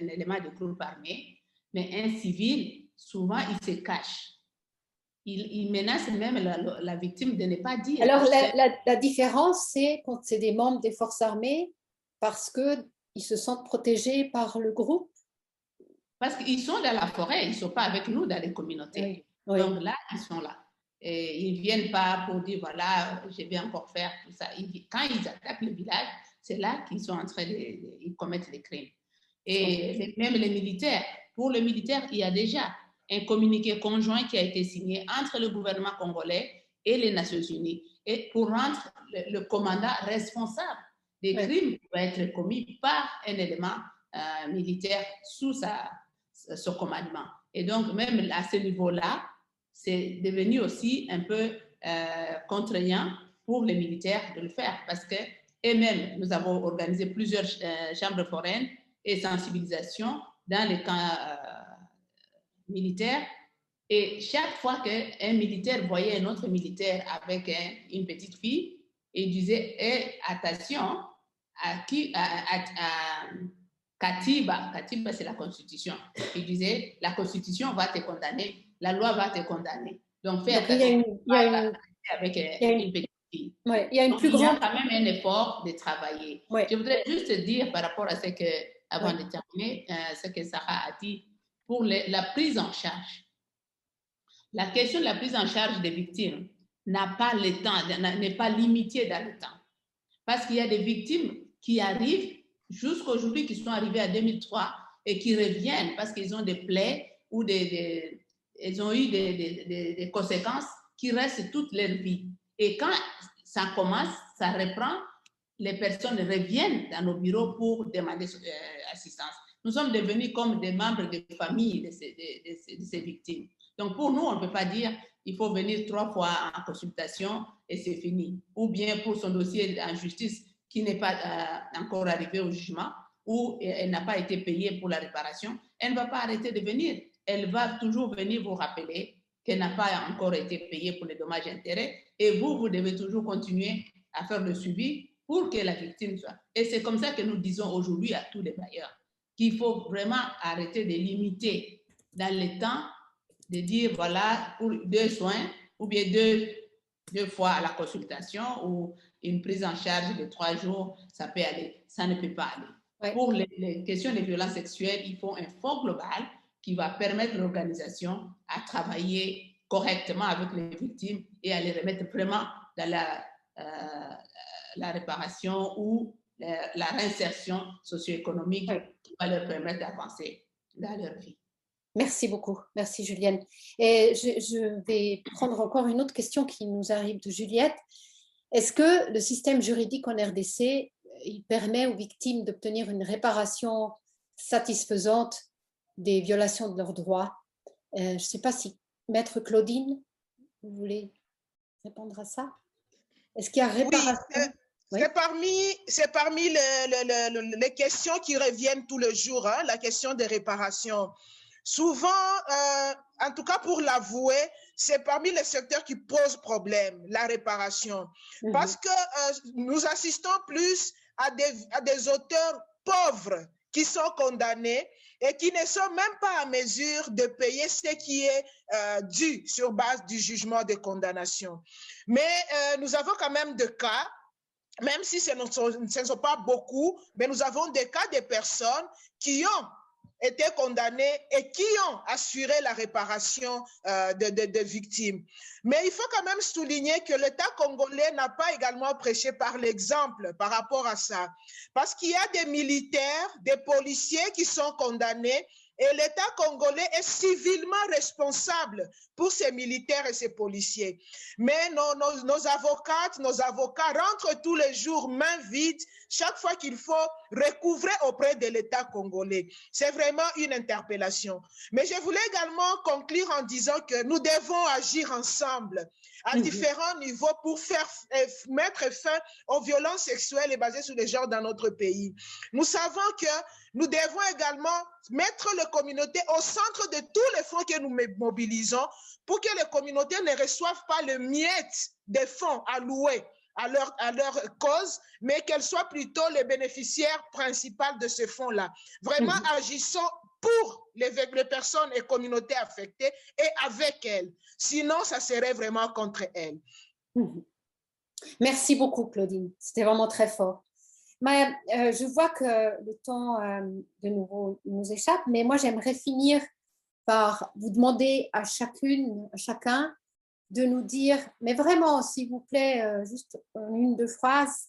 D: élément de groupe armé, mais un civil, souvent, il se cache. Il menace même la victime de ne pas dire.
A: Alors, la différence, c'est quand c'est des membres des forces armées, parce qu'ils se sentent protégés par le groupe.
D: Parce qu'ils sont dans la forêt, ils ne sont pas avec nous dans les communautés. Oui. Donc là, ils sont là. Et ils ne viennent pas pour dire, voilà, je vais encore faire tout ça. Quand ils attaquent le village, c'est là qu'ils sont en train de commettre des crimes. Et même les militaires, pour les militaires, il y a déjà un communiqué conjoint qui a été signé entre le gouvernement congolais et les Nations Unies, et pour rendre le commandant responsable des crimes qui vont être commis par un élément militaire sous ce commandement. Et donc, même à ce niveau-là, c'est devenu aussi un peu contraignant pour les militaires de le faire, parce que eux-mêmes, nous avons organisé plusieurs chambres foraines et sensibilisation dans les camps militaires. Et chaque fois qu'un militaire voyait un autre militaire avec une petite fille, il disait hey, attention, Katiba, c'est la Constitution. Il disait la Constitution va te condamner, la loi va te condamner. Donc, fais attention avec une petite fille.
A: Ouais, il y a une plus grande...
D: quand même un effort de travailler. Ouais. Je voudrais juste dire par rapport à ce que avant de terminer, ce que Sarah a dit pour la prise en charge. La question de la prise en charge des victimes n'a pas le temps, n'est pas limitée dans le temps. Parce qu'il y a des victimes qui arrivent jusqu'à aujourd'hui, qui sont arrivées à 2003 et qui reviennent parce qu'ils ont des plaies ou ils ont eu des conséquences qui restent toute leur vie. Et quand ça commence, ça reprend, les personnes reviennent dans nos bureaux pour demander assistance. Nous sommes devenus comme des membres de famille de ces victimes. Donc, pour nous, on ne peut pas dire il faut venir 3 fois en consultation et c'est fini. Ou bien pour son dossier en justice qui n'est pas encore arrivé au jugement ou elle n'a pas été payée pour la réparation, elle ne va pas arrêter de venir. Elle va toujours venir vous rappeler qu'elle n'a pas encore été payée pour les dommages et intérêts et vous devez toujours continuer à faire le suivi pour que la victime soit. Et c'est comme ça que nous disons aujourd'hui à tous les bailleurs qu'il faut vraiment arrêter de limiter dans le temps, de dire voilà, pour 2 soins ou bien deux fois à la consultation ou une prise en charge de 3 jours, ça peut aller. Ça ne peut pas aller. Ouais. Pour les questions de violences sexuelles, il faut un fonds global qui va permettre l'organisation à travailler correctement avec les victimes et à les remettre vraiment dans la réparation ou la réinsertion socio-économique qui va leur permettre d'avancer dans leur vie.
A: Merci beaucoup. Merci Julienne. Et je vais prendre encore une autre question qui nous arrive de Juliette. Est-ce que le système juridique en RDC, il permet aux victimes d'obtenir une réparation satisfaisante des violations de leurs droits? Je ne sais pas si Maître Claudine, vous voulez répondre à ça? Est-ce qu'il y a réparation?
E: Oui, c'est parmi les questions qui reviennent tous les jours, hein, la question des réparations. Souvent, en tout cas pour l'avouer, c'est parmi les secteurs qui posent problème, la réparation. Parce que nous assistons plus à des auteurs pauvres qui sont condamnés et qui ne sont même pas en mesure de payer ce qui est dû sur base du jugement de condamnation. Mais nous avons quand même des cas, même si ce ne sont pas beaucoup, mais nous avons des cas de personnes qui ont été condamnés et qui ont assuré la réparation de victimes. Mais il faut quand même souligner que l'État congolais n'a pas également prêché par l'exemple par rapport à ça. Parce qu'il y a des militaires, des policiers qui sont condamnés et l'État congolais est civilement responsable pour ces militaires et ces policiers. Mais nos avocates, nos avocats rentrent tous les jours main vide chaque fois qu'il faut recouvrer auprès de l'État congolais. C'est vraiment une interpellation. Mais je voulais également conclure en disant que nous devons agir ensemble à différents niveaux pour mettre fin aux violences sexuelles et basées sur le genre dans notre pays. Nous savons que nous devons également mettre les communautés au centre de tous les fonds que nous mobilisons pour que les communautés ne reçoivent pas le miette des fonds alloués à leur cause, mais qu'elles soient plutôt les bénéficiaires principales de ces fonds-là. Vraiment, agissons pour les personnes et communautés affectées et avec elles. Sinon, ça serait vraiment contre elles.
A: Merci beaucoup, Claudine. C'était vraiment très fort. Mais, je vois que le temps de nouveau nous échappe, mais moi, j'aimerais finir par vous demander à chacun, de nous dire, mais vraiment, s'il vous plaît, juste en 1-2 phrases,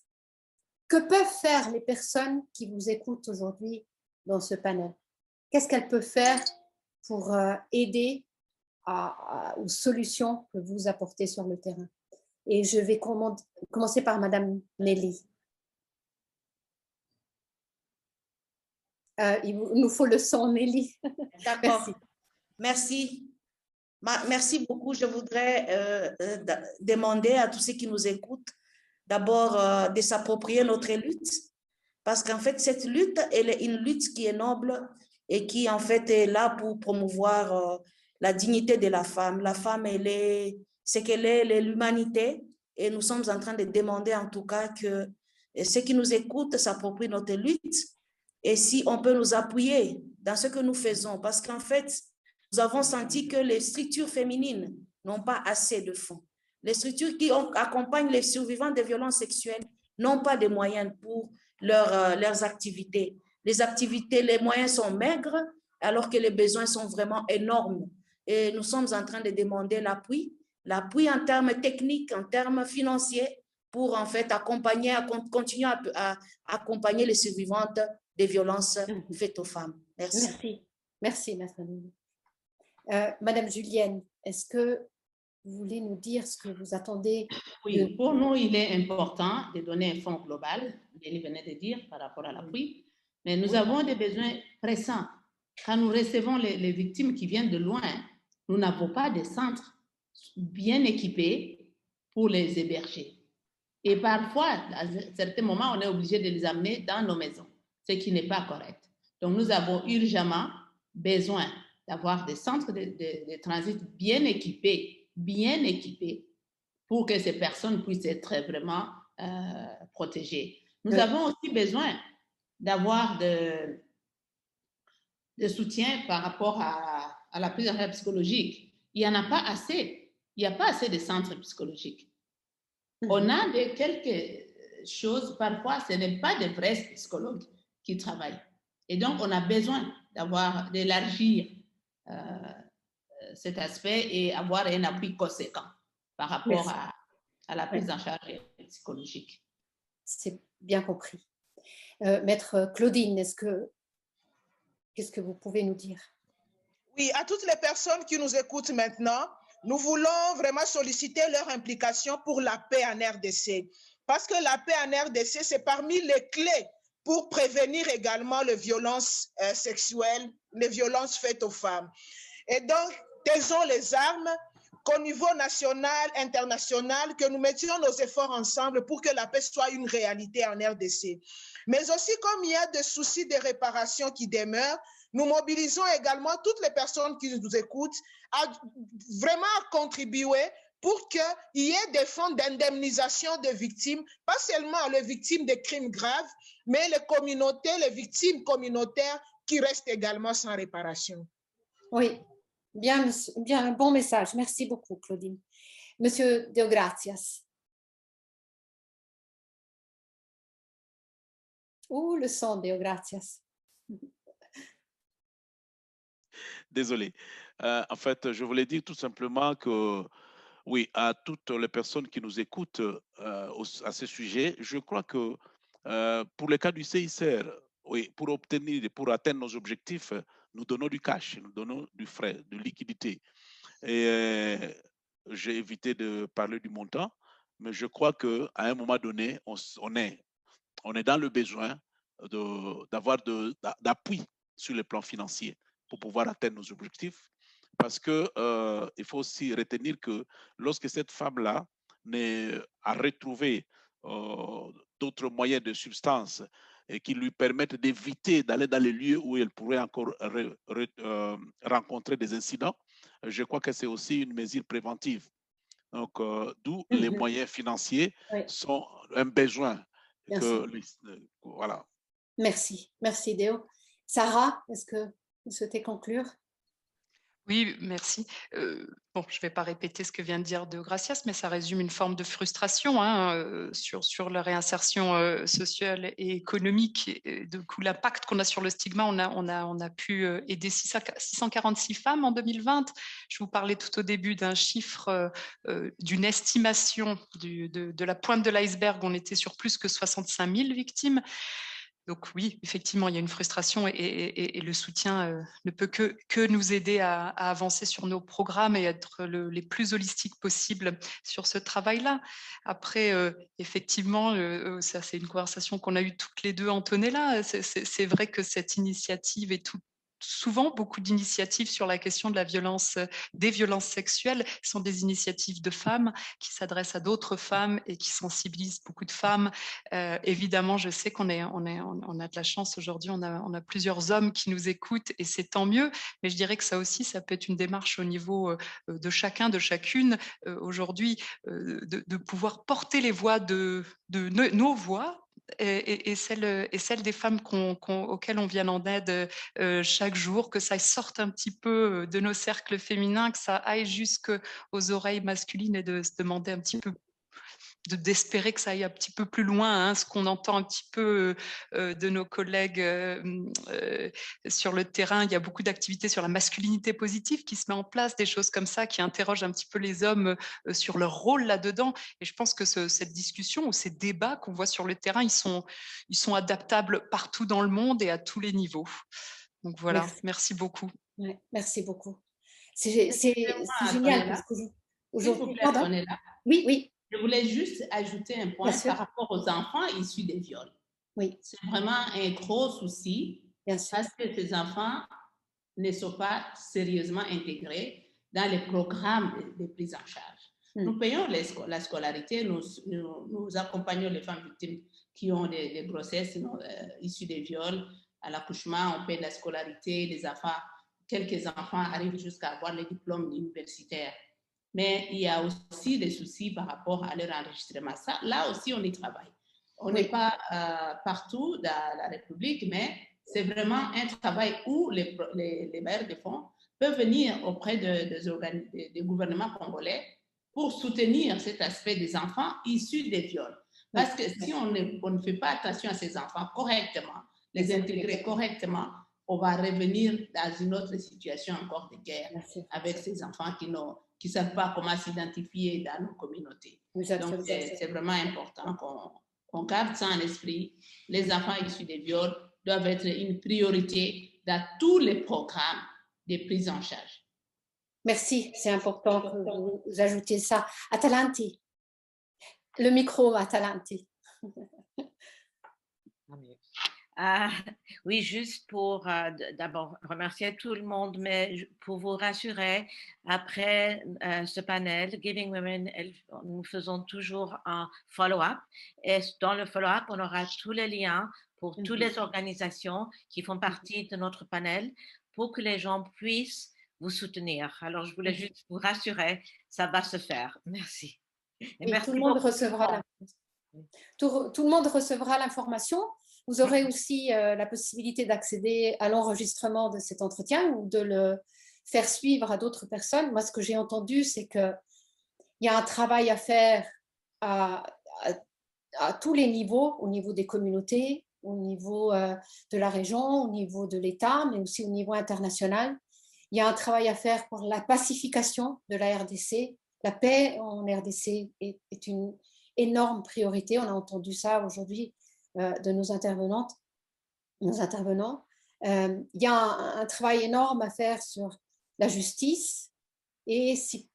A: que peuvent faire les personnes qui vous écoutent aujourd'hui dans ce panel? Qu'est-ce qu'elles peuvent faire pour aider aux solutions que vous apportez sur le terrain? Et je vais commencer par Madame Nelly. Il nous faut le son, Nelly.
F: D'accord. Merci. Merci beaucoup. Je voudrais demander à tous ceux qui nous écoutent d'abord de s'approprier notre lutte, parce qu'en fait, cette lutte, elle est une lutte qui est noble et qui, en fait, est là pour promouvoir la dignité de la femme. La femme, ce qu'elle est, l'humanité, et nous sommes en train de demander, en tout cas, que ceux qui nous écoutent s'approprient notre lutte, et si on peut nous appuyer dans ce que nous faisons, parce qu'en fait, nous avons senti que les structures féminines n'ont pas assez de fonds. Les structures qui accompagnent les survivants de violences sexuelles n'ont pas de moyens pour leurs activités. les activités, les moyens sont maigres, alors que les besoins sont vraiment énormes. Et nous sommes en train de demander l'appui en termes techniques, en termes financiers, pour en fait continuer à accompagner les survivantes des violences faites aux femmes. Merci.
A: Merci. Merci, Maître Nini. Madame Julienne, est-ce que vous voulez nous dire ce que vous attendez?
D: Oui, pour nous, il est important de donner un fonds global, Denis venait de dire, par rapport à l'appui, mais nous avons des besoins pressants. Quand nous recevons les victimes qui viennent de loin, nous n'avons pas de centres bien équipés pour les héberger. Et parfois, à certains moments, on est obligé de les amener dans nos maisons, ce qui n'est pas correct. Donc, nous avons urgemment besoin d'avoir des centres de transit bien équipés, pour que ces personnes puissent être vraiment protégées. Nous avons aussi besoin d'avoir de soutien par rapport à la prise en charge psychologique. Il n'y en a pas assez. Il n'y a pas assez de centres psychologiques. On a quelques choses, parfois, ce n'est pas de vrais psychologues qui travaillent. Et donc, on a besoin d'élargir cet aspect et avoir un appui conséquent par rapport à la prise en charge psychologique.
A: C'est bien compris. Maître Claudine, qu'est-ce que vous pouvez nous dire?
E: Oui, à toutes les personnes qui nous écoutent maintenant, nous voulons vraiment solliciter leur implication pour la paix en RDC. Parce que la paix en RDC, c'est parmi les clés pour prévenir également les violences sexuelles, les violences faites aux femmes. Et donc, taisons les armes, qu'au niveau national, international, que nous mettions nos efforts ensemble pour que la paix soit une réalité en RDC. Mais aussi, comme il y a des soucis de réparation qui demeurent, nous mobilisons également toutes les personnes qui nous écoutent à vraiment contribuer pour qu'il y ait des fonds d'indemnisation des victimes, pas seulement les victimes de crimes graves, mais les communautés, les victimes communautaires qui restent également sans réparation.
A: Oui, bien, un bon message. Merci beaucoup, Claudine. Monsieur Deogracias. Où le son, Deogracias?
G: Désolé. En fait, je voulais dire tout simplement que, oui, à toutes les personnes qui nous écoutent à ce sujet, je crois que pour le cas du CICR, oui, pour atteindre nos objectifs, nous donnons du cash, nous donnons du frais, de liquidité. Et j'ai évité de parler du montant, mais je crois qu'à un moment donné, on est dans le besoin d'avoir d'appui sur le plan financier pour pouvoir atteindre nos objectifs. Parce que il faut aussi retenir que lorsque cette femme-là a retrouvé d'autres moyens de substance et qui lui permettent d'éviter d'aller dans les lieux où elle pourrait encore rencontrer des incidents, je crois que c'est aussi une mesure préventive. Donc, d'où les moyens financiers sont un besoin. Voilà.
A: Merci, merci Déo. Sarah, est-ce que vous souhaitez conclure?
H: Oui, merci. Bon, je ne vais pas répéter ce que vient de dire Deogracias, mais ça résume une forme de frustration sur la réinsertion sociale et économique. Et du coup, l'impact qu'on a sur le stigma, on a pu aider 646 femmes en 2020. Je vous parlais tout au début d'un chiffre, d'une estimation de la pointe de l'iceberg. On était sur plus que 65 000 victimes. Donc oui, effectivement, il y a une frustration et le soutien ne peut que nous aider à avancer sur nos programmes et être les plus holistiques possibles sur ce travail-là. Après, effectivement, ça c'est une conversation qu'on a eue toutes les deux, Antonella. C'est vrai que cette initiative est souvent beaucoup d'initiatives sur la question de la violence, des violences sexuelles sont des initiatives de femmes qui s'adressent à d'autres femmes et qui sensibilisent beaucoup de femmes. Évidemment, je sais qu'on a de la chance aujourd'hui, on a plusieurs hommes qui nous écoutent et c'est tant mieux, mais je dirais que ça aussi, ça peut être une démarche au niveau de chacun, de chacune, aujourd'hui, de pouvoir porter les voix nos voix, et celle des femmes auxquelles on vient en aide chaque jour, que ça sorte un petit peu de nos cercles féminins, que ça aille jusqu'aux oreilles masculines et de se demander un petit peu d'espérer que ça aille un petit peu plus loin, hein, ce qu'on entend un petit peu de nos collègues sur le terrain. Il y a beaucoup d'activités sur la masculinité positive qui se met en place, des choses comme ça qui interrogent un petit peu les hommes sur leur rôle là-dedans. Et je pense que cette discussion ou ces débats qu'on voit sur le terrain, ils sont adaptables partout dans le monde et à tous les niveaux. Donc voilà, merci beaucoup.
A: Ouais, merci beaucoup. C'est génial parce qu'aujourd'hui, oui, oui.
D: Je voulais juste ajouter un point par rapport aux enfants issus des viols.
A: Oui.
D: C'est vraiment un gros souci parce que ces enfants ne sont pas sérieusement intégrés dans les programmes de prise en charge. Nous payons la scolarité, nous accompagnons les femmes victimes qui ont des grossesses issues des viols. À l'accouchement, on paie la scolarité, les enfants, quelques enfants arrivent jusqu'à avoir les diplômes universitaires. Mais il y a aussi des soucis par rapport à leur enregistrement. Ça, là aussi, on y travaille. On n'est pas partout dans la République, mais c'est vraiment un travail où les bailleurs de fonds peuvent venir auprès des gouvernements congolais pour soutenir cet aspect des enfants issus des viols. Parce que si on ne fait pas attention à ces enfants correctement, les intégrer correctement, on va revenir dans une autre situation encore de guerre avec ces enfants qui ne savent pas comment s'identifier dans nos communautés. Donc, c'est vraiment important qu'on garde ça en esprit. Les enfants issus des viols doivent être une priorité dans tous les programmes de prise en charge.
A: Merci, c'est important que vous ajoutiez ça. Atalanti, le micro, Atalanti.
B: Oui, juste pour d'abord remercier tout le monde, mais pour vous rassurer, après ce panel, Giving Women, nous faisons toujours un follow-up. Et dans le follow-up, on aura tous les liens pour toutes les organisations qui font partie de notre panel pour que les gens puissent vous soutenir. Alors, je voulais juste vous rassurer, ça va se faire. Merci.
A: Et merci tout le monde recevra tout le monde recevra l'information. Vous aurez aussi la possibilité d'accéder à l'enregistrement de cet entretien ou de le faire suivre à d'autres personnes. Moi, ce que j'ai entendu, c'est qu'il y a un travail à faire à tous les niveaux, au niveau des communautés, au niveau de la région, au niveau de l'État, mais aussi au niveau international. Il y a un travail à faire pour la pacification de la RDC. La paix en RDC est une énorme priorité. On a entendu ça aujourd'hui de nos intervenants. Il y a un travail énorme à faire sur la justice et, si,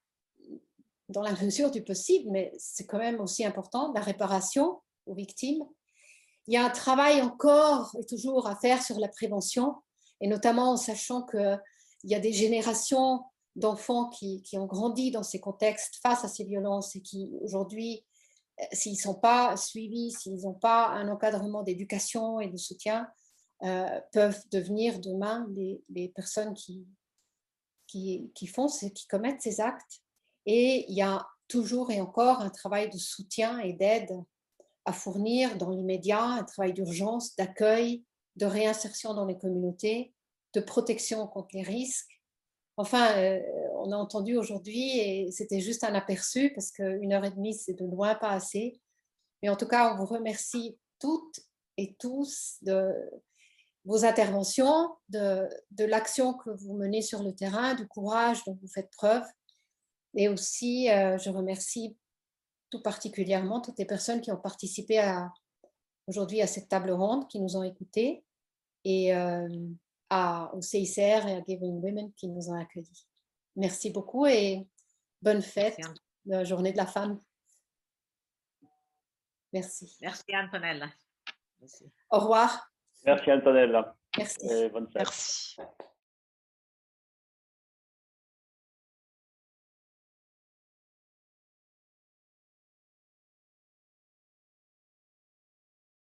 A: dans la mesure du possible, mais c'est quand même aussi important, la réparation aux victimes. Il y a un travail encore et toujours à faire sur la prévention, et notamment en sachant qu'il y a des générations d'enfants qui ont grandi dans ces contextes face à ces violences et qui aujourd'hui, s'ils ne sont pas suivis, s'ils n'ont pas un encadrement d'éducation et de soutien, peuvent devenir demain les personnes qui commettent ces actes. Et il y a toujours et encore un travail de soutien et d'aide à fournir dans l'immédiat, un travail d'urgence, d'accueil, de réinsertion dans les communautés, de protection contre les risques. Enfin, on a entendu aujourd'hui, et c'était juste un aperçu, parce qu'1 heure et demie, c'est de loin pas assez. Mais en tout cas, on vous remercie toutes et tous de vos interventions, de l'action que vous menez sur le terrain, du courage dont vous faites preuve. Et aussi, je remercie tout particulièrement toutes les personnes qui ont participé aujourd'hui à cette table ronde, qui nous ont écoutés, et au CICR et à Giving Women qui nous ont accueillis. Merci beaucoup et bonne fête de la Journée de la Femme. Merci.
B: Merci Antonella. Merci.
A: Au revoir.
C: Merci Antonella.
A: Merci.
C: Et bonne fête.
H: Merci.